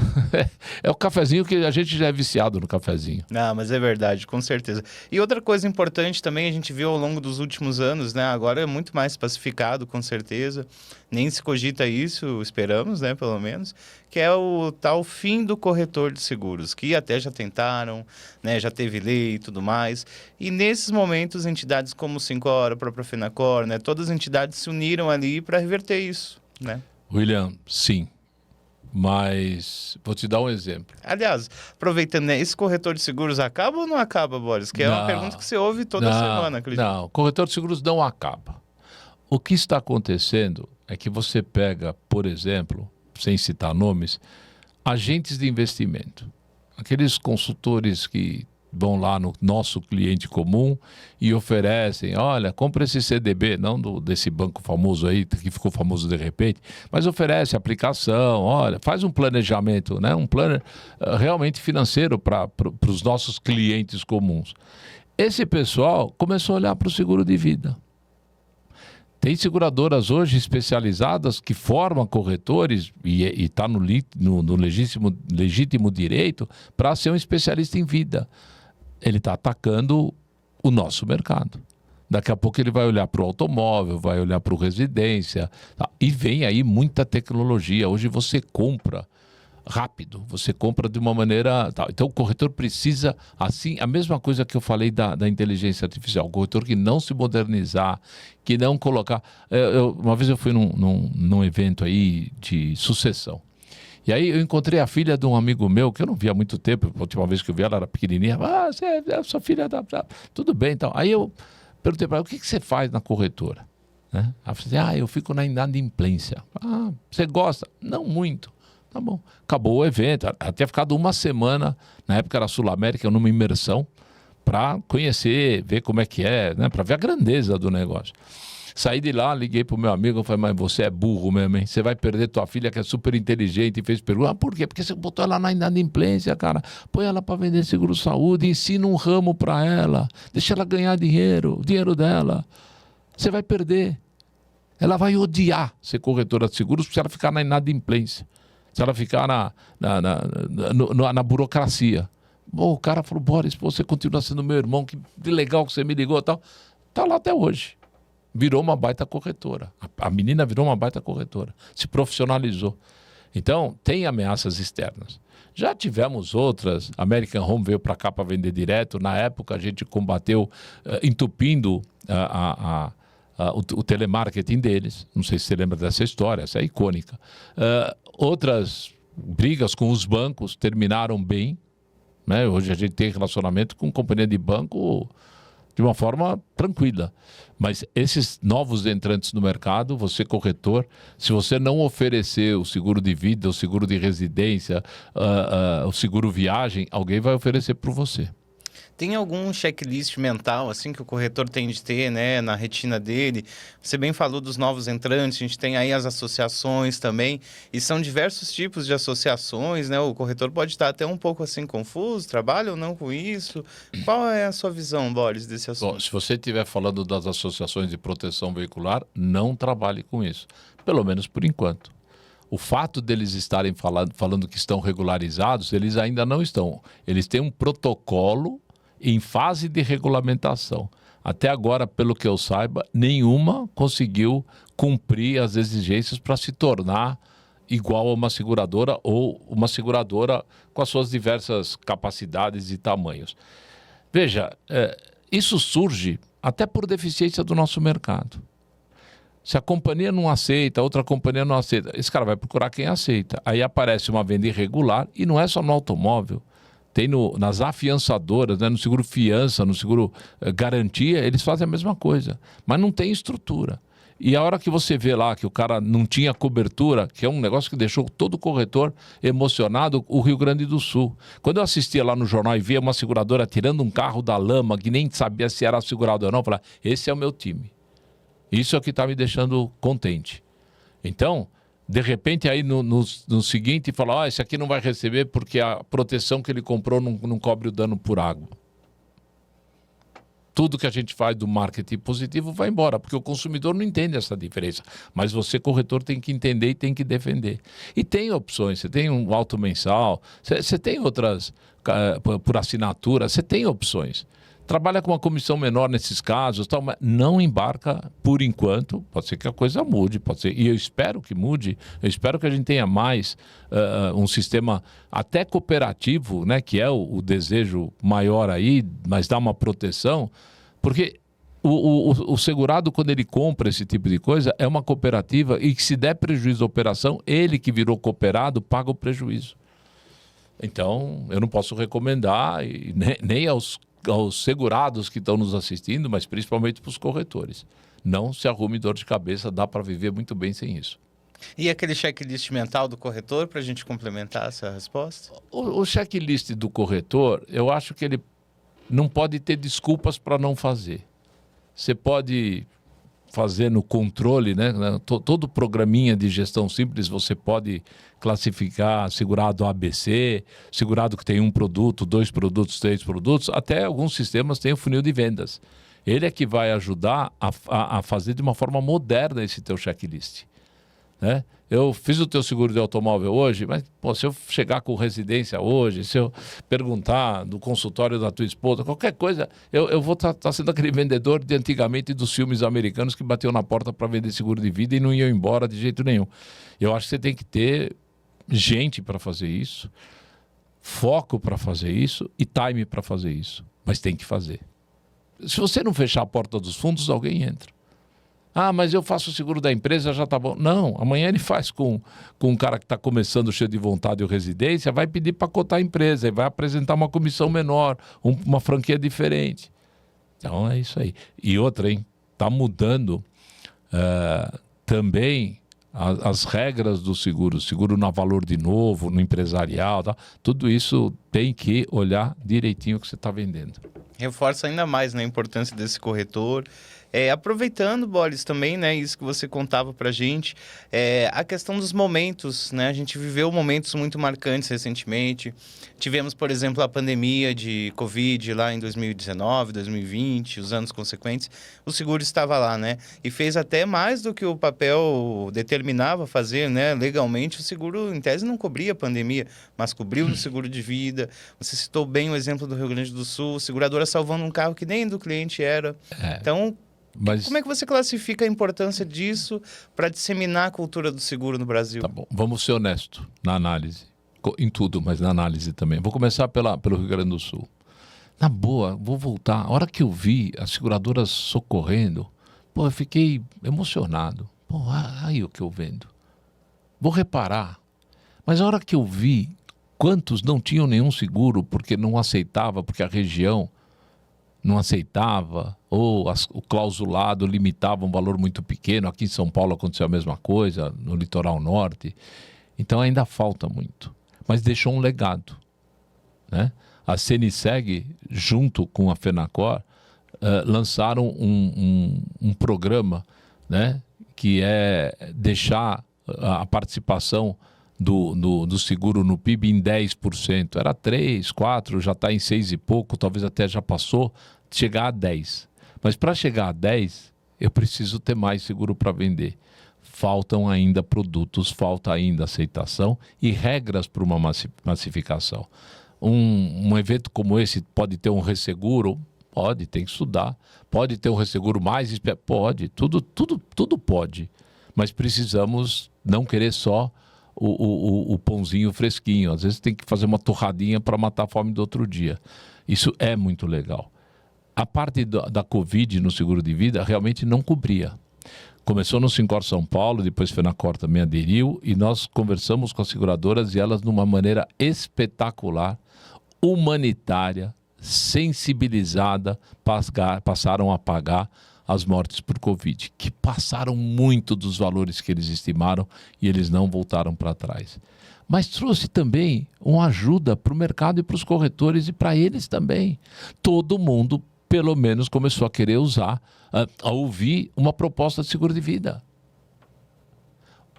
É o cafezinho que a gente já é viciado no cafezinho.
Não, mas é verdade, com certeza. E outra coisa importante também, a gente viu ao longo dos últimos anos, né? Agora é muito mais pacificado, com certeza. Nem se cogita isso, esperamos, né, pelo menos. Que é o tal fim do corretor de seguros, que até já tentaram, né? Já teve lei e tudo mais. E nesses momentos, entidades como o Sincor, a própria Fenacor, né? Todas as entidades se uniram ali para reverter isso, né?
William, sim. Mas vou te dar um exemplo.
Aliás, aproveitando, né, esse corretor de seguros acaba ou não acaba, Boris? Que é uma pergunta que você ouve toda semana, acredito.
Não, corretor de seguros não acaba. O que está acontecendo é que você pega, por exemplo, sem citar nomes, agentes de investimento. Aqueles consultores que vão lá no nosso cliente comum e oferecem, olha, compra esse CDB, não desse banco famoso aí, que ficou famoso de repente, mas oferece aplicação, olha, faz um planejamento, né? Um plano realmente financeiro para os nossos clientes comuns. Esse pessoal começou a olhar para o seguro de vida. Tem seguradoras hoje especializadas que formam corretores e está no legítimo direito para ser um especialista em vida. Ele está atacando o nosso mercado. Daqui a pouco ele vai olhar para o automóvel, vai olhar para o residência. Tá? E vem aí muita tecnologia. Hoje você compra rápido, você compra de uma maneira... Tá? Então o corretor precisa, assim, a mesma coisa que eu falei da inteligência artificial. O corretor que não se modernizar, que não colocar... uma vez eu fui num evento aí de sucessão. E aí eu encontrei a filha de um amigo meu, que eu não via há muito tempo, a última vez que eu vi ela era pequenininha. Você é sua filha da... Tudo bem, então. Aí eu perguntei para ela, o que você faz na corretora? Né? Ela falou assim, eu fico na inadimplência. Você gosta? Não muito. Tá bom. Acabou o evento. Ela tinha ficado uma semana, na época era Sul América, numa imersão, para conhecer, ver como é que é, né? Para ver a grandeza do negócio. Saí de lá, liguei pro meu amigo, falei, mas você é burro mesmo, hein? Você vai perder tua filha que é super inteligente e fez pergunta. Por quê? Porque você botou ela na inadimplência, cara. Põe ela para vender seguro-saúde, ensina um ramo para ela, deixa ela ganhar dinheiro, o dinheiro dela. Você vai perder. Ela vai odiar ser corretora de seguros se ela ficar na inadimplência, se ela ficar na burocracia. O cara falou, Boris, você continua sendo meu irmão, que legal que você me ligou e tal. Tá lá até hoje. Virou uma baita corretora. A menina virou uma baita corretora. Se profissionalizou. Então, tem ameaças externas. Já tivemos outras. American Home veio para cá para vender direto. Na época, a gente combateu entupindo o telemarketing deles. Não sei se você lembra dessa história. Essa é icônica. Outras brigas com os bancos terminaram bem. Né? Hoje a gente tem relacionamento com companhia de banco de uma forma tranquila. Mas esses novos entrantes no mercado, você corretor, se você não oferecer o seguro de vida, o seguro de residência, o seguro viagem, alguém vai oferecer para você.
Tem algum checklist mental, assim, que o corretor tem de ter, né, na retina dele? Você bem falou dos novos entrantes, a gente tem aí as associações também, e são diversos tipos de associações, né? O corretor pode estar até um pouco, assim, confuso, trabalha ou não com isso? Qual é a sua visão, Boris, desse assunto?
Bom, se você estiver falando das associações de proteção veicular, não trabalhe com isso, pelo menos por enquanto. O fato deles estarem falando que estão regularizados, eles ainda não estão. Eles têm um protocolo em fase de regulamentação. Até agora, pelo que eu saiba, nenhuma conseguiu cumprir as exigências para se tornar igual a uma seguradora ou uma seguradora com as suas diversas capacidades e tamanhos. Veja, isso surge até por deficiência do nosso mercado. Se a companhia não aceita, a outra companhia não aceita, esse cara vai procurar quem aceita. Aí aparece uma venda irregular e não é só no automóvel. Tem nas afiançadoras, né? No seguro fiança, no seguro garantia, eles fazem a mesma coisa. Mas não tem estrutura. E a hora que você vê lá que o cara não tinha cobertura, que é um negócio que deixou todo corretor emocionado, o Rio Grande do Sul. Quando eu assistia lá no jornal e via uma seguradora tirando um carro da lama, que nem sabia se era segurado ou não, eu falava, esse é o meu time. Isso é o que está me deixando contente. Então, de repente, aí no seguinte, fala, esse aqui não vai receber porque a proteção que ele comprou não cobre o dano por água. Tudo que a gente faz do marketing positivo vai embora, porque o consumidor não entende essa diferença. Mas você, corretor, tem que entender e tem que defender. E tem opções, você tem um auto mensal, você tem outras, por assinatura, você tem opções. Trabalha com uma comissão menor nesses casos, tal, mas não embarca por enquanto. Pode ser que a coisa mude, pode ser. E eu espero que mude. Eu espero que a gente tenha mais um sistema até cooperativo, né, que é o desejo maior aí, mas dá uma proteção. Porque o segurado, quando ele compra esse tipo de coisa, é uma cooperativa e que se der prejuízo à operação, ele que virou cooperado paga o prejuízo. Então, eu não posso recomendar, nem aos segurados que estão nos assistindo, mas principalmente para os corretores. Não se arrume dor de cabeça, dá para viver muito bem sem isso.
E aquele checklist mental do corretor, para a gente complementar essa resposta?
O checklist do corretor, eu acho que ele não pode ter desculpas para não fazer. Você pode fazer no controle, né? Todo programinha de gestão simples você pode classificar segurado ABC, segurado que tem um produto, 2 produtos, 3 produtos, até alguns sistemas têm o funil de vendas. Ele é que vai ajudar a fazer de uma forma moderna esse teu checklist, né? Eu fiz o teu seguro de automóvel hoje, mas pô, se eu chegar com residência hoje, se eu perguntar do consultório da tua esposa, qualquer coisa, eu vou estar sendo aquele vendedor de antigamente dos filmes americanos que bateu na porta para vender seguro de vida e não ia embora de jeito nenhum. Eu acho que você tem que ter gente para fazer isso, foco para fazer isso e time para fazer isso, mas tem que fazer. Se você não fechar a porta dos fundos, alguém entra. Ah, mas eu faço o seguro da empresa, já tá bom. Não, amanhã ele faz com um cara que está começando cheio de vontade ou residência, vai pedir para cotar a empresa e vai apresentar uma comissão menor, uma franquia diferente. Então é isso aí. E outra, hein? Está mudando também as regras do seguro. Seguro no valor de novo, no empresarial, tá? Tudo isso tem que olhar direitinho o que você está vendendo.
Reforça ainda mais, né, a importância desse corretor. Aproveitando, Boris, também, né, isso que você contava pra gente, a questão dos momentos, né, a gente viveu momentos muito marcantes recentemente. Tivemos, por exemplo, a pandemia de Covid lá em 2019, 2020, os anos consequentes. O seguro estava lá, né, e fez até mais do que o papel determinava fazer, né, legalmente. O seguro, em tese, não cobria a pandemia, mas cobriu no seguro de vida. Você citou bem o exemplo do Rio Grande do Sul, seguradora salvando um carro que nem do cliente era. Então, como é que você classifica a importância disso para disseminar a cultura do seguro no Brasil?
Tá bom, vamos ser honestos na análise, em tudo, mas na análise também. Vou começar pelo Rio Grande do Sul. Na boa, vou voltar. A hora que eu vi as seguradoras socorrendo, pô, eu fiquei emocionado. Pô, aí o que eu vendo. Vou reparar. Mas a hora que eu vi quantos não tinham nenhum seguro porque não aceitava, porque a região não aceitava, ou o clausulado limitava um valor muito pequeno. Aqui em São Paulo aconteceu a mesma coisa, no litoral norte. Então ainda falta muito. Mas deixou um legado, né? A CNSEG, junto com a FENACOR, lançaram um programa, né, que é deixar a participação do seguro no PIB em 10%. Era 3, 4, já está em 6 e pouco, talvez até já passou, chegar a 10. Mas para chegar a 10, eu preciso ter mais seguro para vender. Faltam ainda produtos, falta ainda aceitação e regras para uma massificação. Um evento como esse pode ter um resseguro? Pode, tem que estudar. Pode ter um resseguro mais? Pode, tudo pode. Mas precisamos não querer só o pãozinho fresquinho. Às vezes tem que fazer uma torradinha para matar a fome do outro dia. Isso é muito legal. A parte da Covid no seguro de vida realmente não cobria. Começou no Sincor São Paulo, depois Fenacor também aderiu, e nós conversamos com as seguradoras e elas, de uma maneira espetacular, humanitária, sensibilizada, passaram a pagar as mortes por Covid, que passaram muito dos valores que eles estimaram e eles não voltaram para trás. Mas trouxe também uma ajuda para o mercado e para os corretores e para eles também. Todo mundo, pelo menos, começou a querer usar, a ouvir uma proposta de seguro de vida.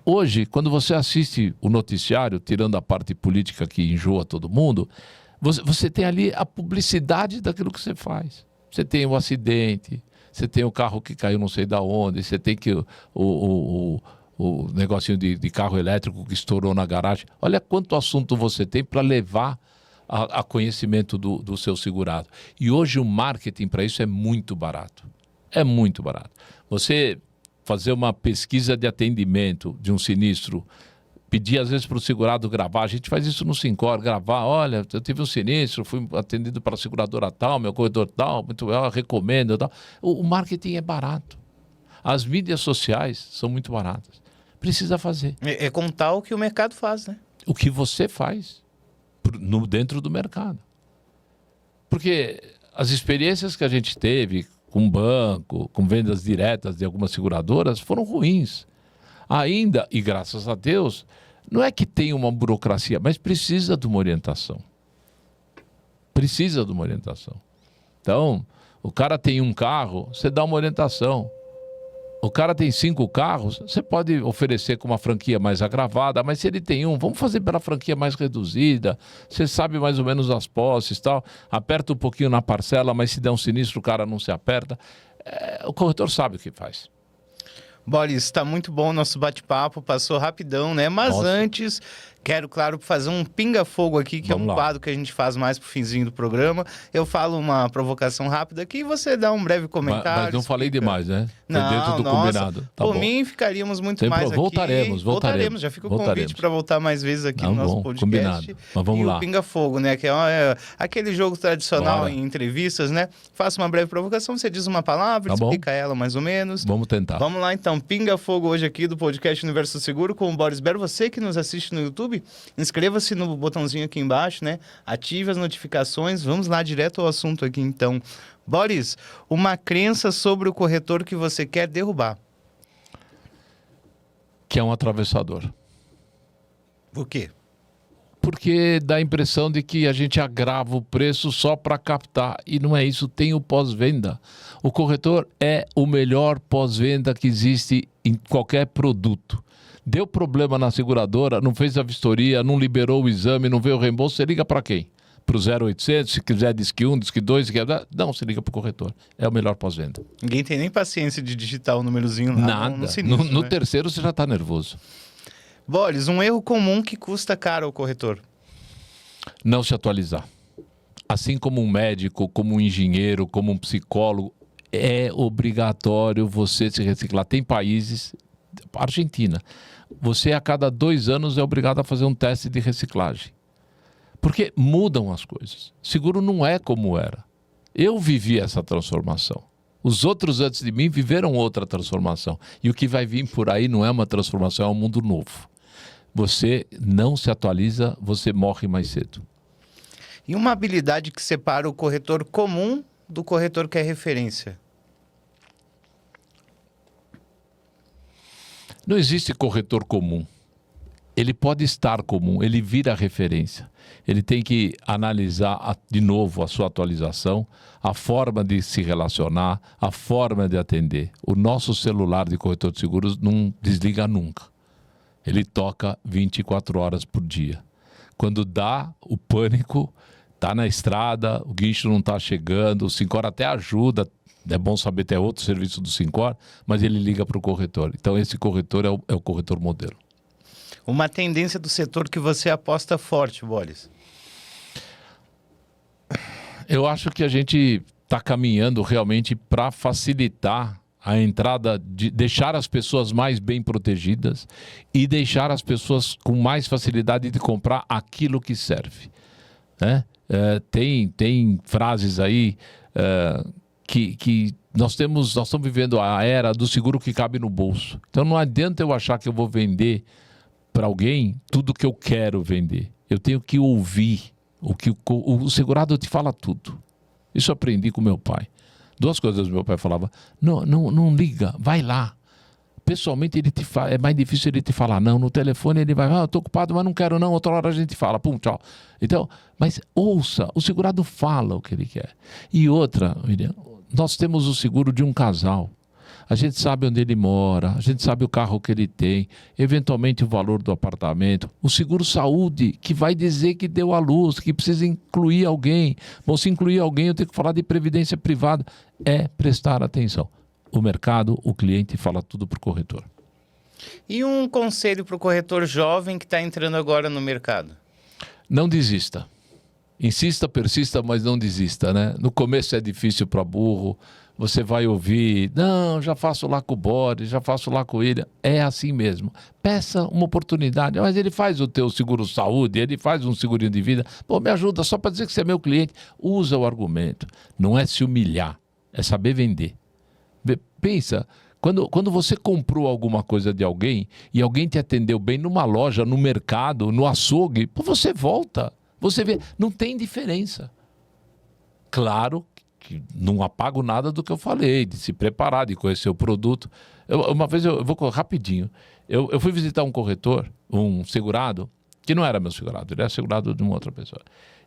Hoje, quando você assiste o noticiário, tirando a parte política que enjoa todo mundo, você tem ali a publicidade daquilo que você faz. Você tem o acidente, você tem o carro que caiu não sei da onde, você tem que o negocinho de carro elétrico que estourou na garagem. Olha quanto assunto você tem para levar a conhecimento do seu segurado. E hoje o marketing para isso é muito barato. É muito barato. Você fazer uma pesquisa de atendimento de um sinistro, pedir às vezes para o segurado gravar, a gente faz isso no Sincor, gravar, olha, eu tive um sinistro, fui atendido pela seguradora tal, meu corretor tal, muito bem, recomendo tal. O marketing é barato. As mídias sociais são muito baratas. Precisa fazer.
É contar o que o mercado faz, né?
O que você faz dentro do mercado. Porque as experiências que a gente teve com banco, com vendas diretas de algumas seguradoras, foram ruins. Ainda, e graças a Deus, não é que tem uma burocracia, mas precisa de uma orientação. Precisa de uma orientação. Então, o cara tem um carro, você dá uma orientação. O cara tem 5 carros, você pode oferecer com uma franquia mais agravada, mas se ele tem um, vamos fazer pela franquia mais reduzida, você sabe mais ou menos as posses e tal, aperta um pouquinho na parcela, mas se der um sinistro o cara não se aperta. O corretor sabe o que faz.
Boris, está muito bom o nosso bate-papo, passou rapidão, né? Mas antes, quero, claro, fazer um pinga-fogo aqui, que Vamos é um quadro que a gente faz mais pro finzinho do programa. Eu falo uma provocação rápida aqui e você dá um breve comentário.
Mas não falei demais, né? Foi
não,
dentro do combinado. Tá
por
bom.
mim, ficaríamos muito mais aqui.
Voltaremos.
Já fica o convite para voltar mais vezes aqui no nosso podcast.
Combinado. Mas vamos lá.
O pinga-fogo, né? Que é aquele jogo tradicional em entrevistas, né? Faça uma breve provocação, você diz uma palavra, explica ela mais ou menos.
Vamos tentar.
Vamos lá, então. Pinga-fogo hoje aqui do podcast Universo Seguro com o Boris Bero. Você que nos assiste no YouTube, inscreva-se no botãozinho aqui embaixo, né? Ative as notificações. Vamos lá direto ao assunto aqui, então. Boris, uma crença sobre o corretor que você quer derrubar.
Que é um atravessador.
Por quê?
Porque dá a impressão de que a gente agrava o preço só para captar. E não é isso, tem o pós-venda. O corretor é o melhor pós-venda que existe em qualquer produto. Deu problema na seguradora, não fez a vistoria, não liberou o exame, não veio o reembolso, você liga para quem? Para o 0800, se quiser disque 1, disque 2, não, você liga para o corretor. É o melhor pós-venda.
Ninguém tem nem paciência de digitar o númerozinho lá.
Nada. No sinistro, né? Terceiro você já está nervoso.
Boris, um erro comum que custa caro ao corretor.
Não se atualizar. Assim como um médico, como um engenheiro, como um psicólogo, é obrigatório você se reciclar. Tem países, Argentina, você a cada 2 anos é obrigado a fazer um teste de reciclagem. Porque mudam as coisas. Seguro não é como era. Eu vivi essa transformação. Os outros antes de mim viveram outra transformação. E o que vai vir por aí não é uma transformação, é um mundo novo. Você não se atualiza, você morre mais cedo.
E uma habilidade que separa o corretor comum do corretor que é referência?
Não existe corretor comum. Ele pode estar comum, ele vira referência. Ele tem que analisar de novo a sua atualização, a forma de se relacionar, a forma de atender. O nosso celular de corretor de seguros não desliga nunca. Ele toca 24 horas por dia. Quando dá o pânico, está na estrada, o guincho não está chegando, o Sincor até ajuda, é bom saber ter outro serviço do Sincor, mas ele liga para o corretor. Então esse corretor é o corretor modelo.
Uma tendência do setor que você aposta forte, Boris?
Eu acho que a gente está caminhando realmente para facilitar a entrada, de deixar as pessoas mais bem protegidas e deixar as pessoas com mais facilidade de comprar aquilo que serve, né? Tem frases aí que nós estamos vivendo a era do seguro que cabe no bolso. Então não adianta eu achar que eu vou vender para alguém tudo que eu quero vender. Eu tenho que ouvir o que o segurado te fala tudo. Isso eu aprendi com meu pai. 2 coisas meu pai falava: não liga, vai lá. Pessoalmente é mais difícil ele te falar não. No telefone ele vai: eu estou ocupado, mas não quero não, outra hora a gente fala, pum, tchau. Então, mas ouça, o segurado fala o que ele quer. E outra, William, nós temos o seguro de um casal. A gente sabe onde ele mora, a gente sabe o carro que ele tem, eventualmente o valor do apartamento. O seguro saúde, que vai dizer que deu à luz, que precisa incluir alguém. Bom, se incluir alguém, eu tenho que falar de previdência privada. É prestar atenção. O mercado, o cliente fala tudo para o corretor.
E um conselho para o corretor jovem que está entrando agora no mercado?
Não desista. Insista, persista, mas não desista, né? No começo é difícil para burro. Você vai ouvir: não, já faço lá com o Boris, já faço lá com ele. É assim mesmo. Peça uma oportunidade. Mas ele faz o teu seguro saúde, ele faz um segurinho de vida. Pô, me ajuda só para dizer que você é meu cliente. Usa o argumento. Não é se humilhar, é saber vender. Pensa, quando você comprou alguma coisa de alguém e alguém te atendeu bem numa loja, no mercado, no açougue, pô, você volta. Você vê, não tem diferença. Claro que não apago nada do que eu falei, de se preparar, de conhecer o produto. Uma vez, eu vou rapidinho, eu fui visitar um corretor, um segurado, que não era meu segurado, ele era segurado de uma outra pessoa.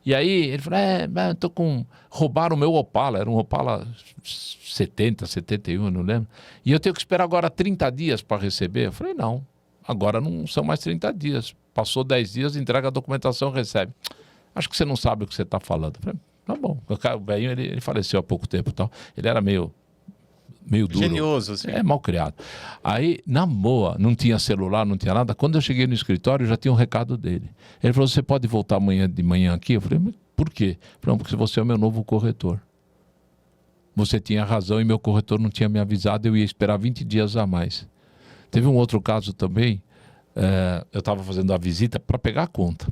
E aí ele falou: roubaram o meu Opala, era um Opala 70, 71, não lembro. E eu tenho que esperar agora 30 dias para receber. Eu falei: não, agora não são mais 30 dias. Passou 10 dias, entrega a documentação, recebe. Acho que você não sabe o que você está falando. Eu falei: tá bom. O velhinho, ele faleceu há pouco tempo e tal. Ele era meio duro.
Genioso, assim.
Mal criado. Aí, na boa, não tinha celular, não tinha nada. Quando eu cheguei no escritório, já tinha um recado dele. Ele falou: você pode voltar amanhã de manhã aqui? Eu falei: mas por quê? Ele falou: porque você é o meu novo corretor. Você tinha razão e meu corretor não tinha me avisado, eu ia esperar 20 dias a mais. Teve um outro caso também, eu estava fazendo a visita para pegar a conta.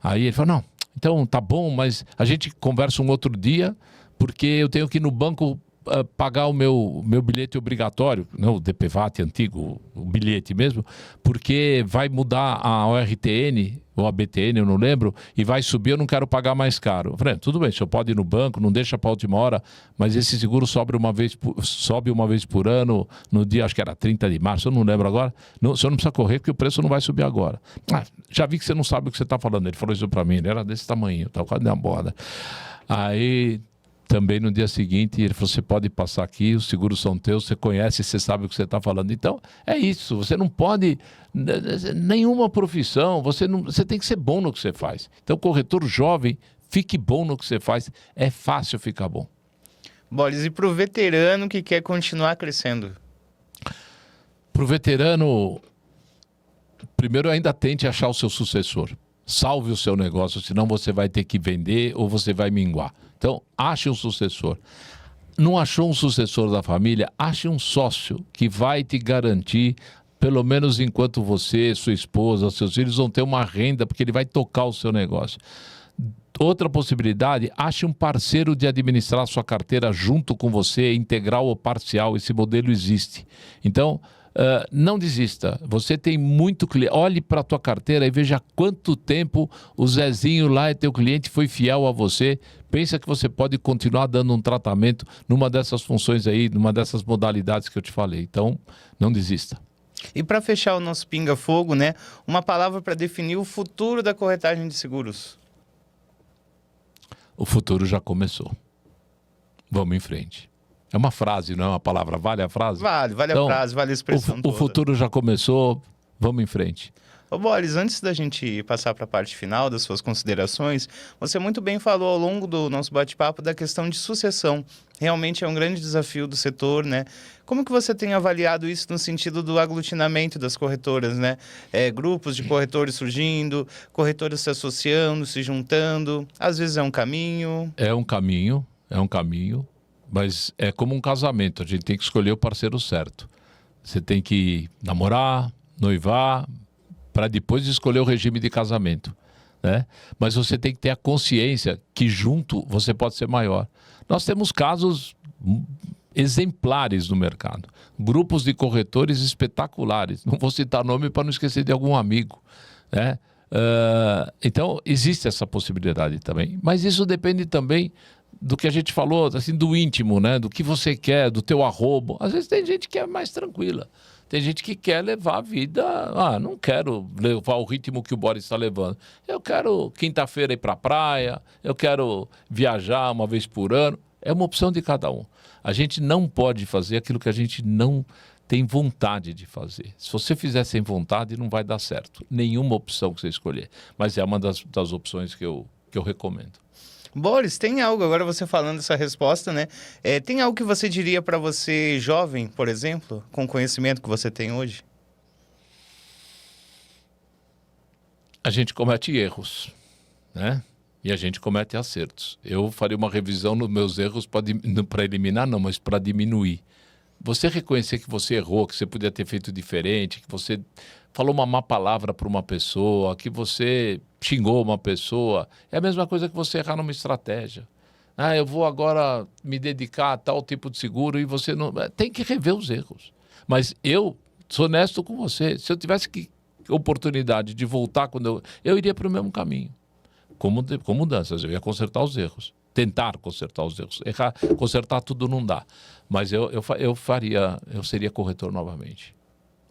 Aí ele falou: não, então tá bom, mas a gente conversa um outro dia, porque eu tenho que ir no banco pagar o meu bilhete obrigatório, não, o DPVAT antigo, o bilhete mesmo, porque vai mudar a ORTN, ou a BTN, eu não lembro, e vai subir, eu não quero pagar mais caro. Eu falei: tudo bem, o senhor pode ir no banco, não deixa para a última hora, mas esse seguro sobe uma vez por ano, no dia, acho que era 30 de março, eu não lembro agora. Não, o senhor não precisa correr, porque o preço não vai subir agora. Já vi que você não sabe o que você está falando. Ele falou isso para mim, ele era desse tamanho, tá quase de uma borda. Aí, também no dia seguinte, ele falou: você pode passar aqui, os seguros são teus, você conhece, você sabe o que você está falando. Então, é isso, você não pode, nenhuma profissão, você tem que ser bom no que você faz. Então, corretor jovem, fique bom no que você faz, é fácil ficar bom.
Boris, e para o veterano que quer continuar crescendo?
Para o veterano, primeiro ainda tente achar o seu sucessor. Salve o seu negócio, senão você vai ter que vender ou você vai minguar. Então, ache um sucessor. Não achou um sucessor da família? Ache um sócio que vai te garantir, pelo menos enquanto você, sua esposa, seus filhos vão ter uma renda, porque ele vai tocar o seu negócio. Outra possibilidade, ache um parceiro de administrar a sua carteira junto com você, integral ou parcial. Esse modelo existe. Então, não desista. Você tem muito cliente. Olhe para a tua carteira e veja quanto tempo o Zezinho lá, teu cliente, foi fiel a você. Pensa que você pode continuar dando um tratamento numa dessas funções aí, numa dessas modalidades que eu te falei. Então, não desista.
E para fechar o nosso pinga-fogo, né? Uma palavra para definir o futuro da corretagem de seguros.
O futuro já começou. Vamos em frente. É uma frase, não é uma palavra. Vale a frase?
Vale então, a frase, vale a expressão toda.
O futuro já começou, vamos em frente.
Ô Boris, antes da gente passar para a parte final das suas considerações, você muito bem falou ao longo do nosso bate-papo da questão de sucessão. Realmente é um grande desafio do setor, né? Como que você tem avaliado isso no sentido do aglutinamento das corretoras, né? Grupos de corretores surgindo, corretores se associando, se juntando. Às vezes é um caminho.
É um caminho. Mas é como um casamento, a gente tem que escolher o parceiro certo. Você tem que namorar, noivar, para depois escolher o regime de casamento, né? Mas você tem que ter a consciência que junto você pode ser maior. Nós temos casos exemplares no mercado. Grupos de corretores espetaculares. Não vou citar nome para não esquecer de algum amigo, né? Então, existe essa possibilidade também. Mas isso depende também do que a gente falou, assim, do íntimo, né? Do que você quer, do teu arrobo. Às vezes tem gente que é mais tranquila. Tem gente que quer levar a vida... não quero levar o ritmo que o Boris está levando. Eu quero quinta-feira ir para a praia, eu quero viajar uma vez por ano. É uma opção de cada um. A gente não pode fazer aquilo que a gente não tem vontade de fazer. Se você fizer sem vontade, não vai dar certo. Nenhuma opção que você escolher. Mas é uma das opções que eu recomendo.
Boris, tem algo, agora você falando essa resposta, né? Tem algo que você diria para você jovem, por exemplo, com o conhecimento que você tem hoje?
A gente comete erros, né? E a gente comete acertos. Eu faria uma revisão nos meus erros para eliminar, não, mas para diminuir. Você reconhecer que você errou, que você podia ter feito diferente, que você falou uma má palavra para uma pessoa, que você xingou uma pessoa, é a mesma coisa que você errar numa estratégia. Eu vou agora me dedicar a tal tipo de seguro e você não... Tem que rever os erros. Mas eu sou honesto com você. Se eu tivesse oportunidade de voltar, quando eu iria para o mesmo caminho. Com mudanças, eu ia consertar os erros. Tentar consertar os erros. Errar, consertar tudo não dá. Mas eu seria corretor novamente.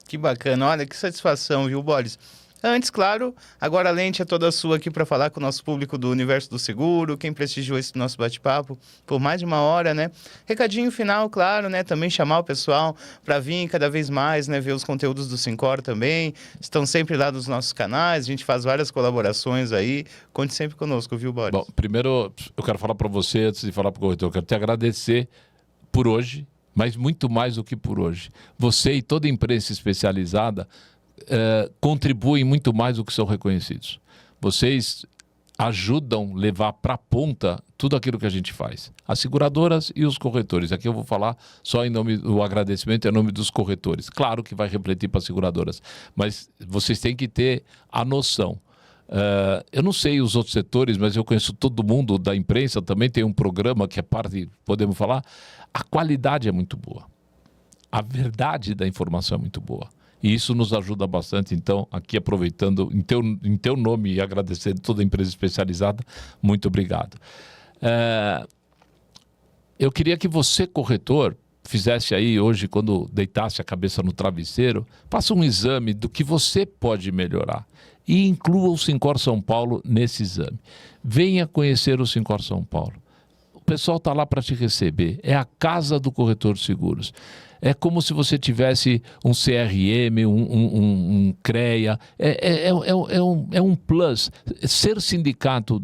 Que bacana, olha, que satisfação, viu, Boris? Antes, claro, agora a lente é toda sua aqui para falar com o nosso público do Universo do Seguro, quem prestigiou esse nosso bate-papo por mais de uma hora, né? Recadinho final, claro, né? Também chamar o pessoal para vir cada vez mais, né? Ver os conteúdos do Sincor também. Estão sempre lá nos nossos canais, a gente faz várias colaborações aí. Conte sempre conosco, viu, Boris?
Bom, primeiro eu quero falar para você, antes de falar para o corretor, eu quero te agradecer por hoje, mas muito mais do que por hoje. Você e toda a imprensa especializada contribuem muito mais do que são reconhecidos. Vocês ajudam a levar para a ponta tudo aquilo que a gente faz. As seguradoras e os corretores. Aqui eu vou falar só em nome do agradecimento, em nome dos corretores. Claro que vai refletir para as seguradoras, mas vocês têm que ter a noção. Eu não sei os outros setores, mas eu conheço todo mundo da imprensa, também tem um programa que é parte, podemos falar, a qualidade é muito boa. A verdade da informação é muito boa. E isso nos ajuda bastante. Então, aqui aproveitando, em teu nome e agradecendo toda a empresa especializada, muito obrigado. Eu queria que você, corretor, fizesse aí hoje, quando deitasse a cabeça no travesseiro, faça um exame do que você pode melhorar. E inclua o Sincor São Paulo nesse exame. Venha conhecer o Sincor São Paulo. O pessoal está lá para te receber. É a casa do corretor de seguros. É como se você tivesse um CRM, um CREA. É um plus. Ser sindicato,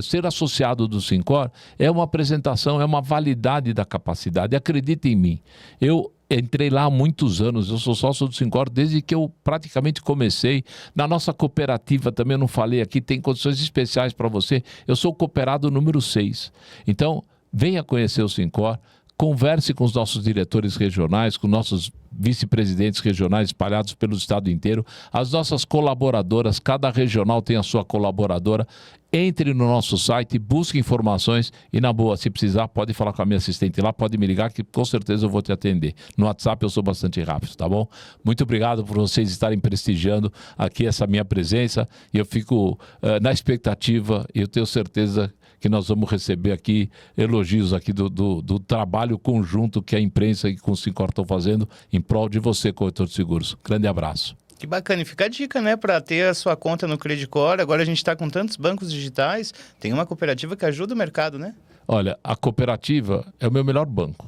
ser associado do Sincor é uma apresentação, é uma validade da capacidade. Acredita em mim. Eu entrei lá há muitos anos, eu sou sócio do Sincor desde que eu praticamente comecei. Na nossa cooperativa também, eu não falei aqui, tem condições especiais para você. Eu sou o cooperado número 6. Então, venha conhecer o Sincor, converse com os nossos diretores regionais, com nossos vice-presidentes regionais espalhados pelo estado inteiro, as nossas colaboradoras, cada regional tem a sua colaboradora. Entre no nosso site, busque informações e, na boa, se precisar, pode falar com a minha assistente lá, pode me ligar que com certeza eu vou te atender. No WhatsApp eu sou bastante rápido, tá bom? Muito obrigado por vocês estarem prestigiando aqui essa minha presença e eu fico na expectativa e eu tenho certeza que nós vamos receber aqui elogios aqui do trabalho conjunto que a imprensa e com o Sincor estão fazendo em prol de você, corretor de seguros. Grande abraço.
Que bacana. E fica a dica, né, para ter a sua conta no Credicor. Agora a gente está com tantos bancos digitais, tem uma cooperativa que ajuda o mercado, né?
Olha, a cooperativa é o meu melhor banco.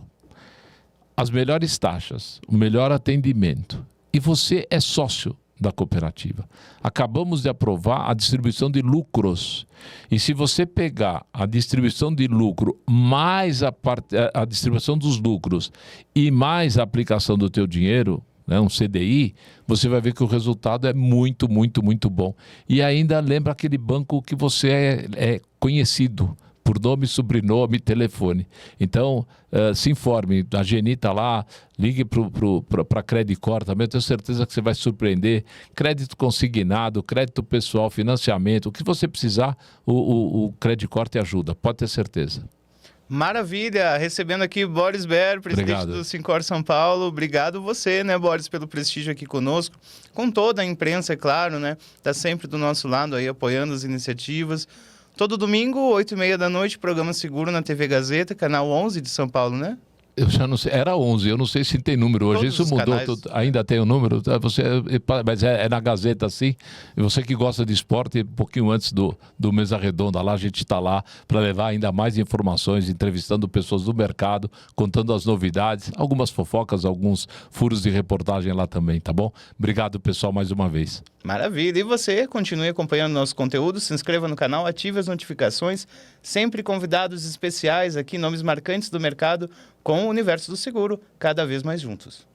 As melhores taxas, o melhor atendimento. E você é sócio da cooperativa. Acabamos de aprovar a distribuição de lucros. E se você pegar a distribuição de lucro mais a distribuição dos lucros e mais a aplicação do teu dinheiro, né, um CDI, você vai ver que o resultado é muito, muito, muito bom. E ainda lembra aquele banco que você é conhecido por nome, sobrenome, telefone. Então, se informe. A Geni está lá, ligue para a Credicor também. Eu tenho certeza que você vai se surpreender. Crédito consignado, crédito pessoal, financiamento. O que você precisar, o Credicor te ajuda. Pode ter certeza.
Maravilha, recebendo aqui Boris Baer, presidente
Obrigado.
do Sincor São Paulo. Obrigado você, né, Boris, pelo prestígio aqui conosco, com toda a imprensa, é claro, né? Tá sempre do nosso lado aí, apoiando as iniciativas. Todo domingo, 8h30 da noite, programa Seguro na TV Gazeta, canal 11 de São Paulo, né?
Eu já não sei, era 11, eu não sei se tem número hoje,
Todos
isso
os
mudou,
canais.
ainda tem o número, mas é na Gazeta sim, e você que gosta de esporte, um pouquinho antes do Mesa Redonda lá, a gente está lá para levar ainda mais informações, entrevistando pessoas do mercado, contando as novidades, algumas fofocas, alguns furos de reportagem lá também, tá bom? Obrigado pessoal mais uma vez.
Maravilha. E você, continue acompanhando nosso conteúdo, se inscreva no canal, ative as notificações, sempre convidados especiais aqui, nomes marcantes do mercado, com o universo do seguro, cada vez mais juntos.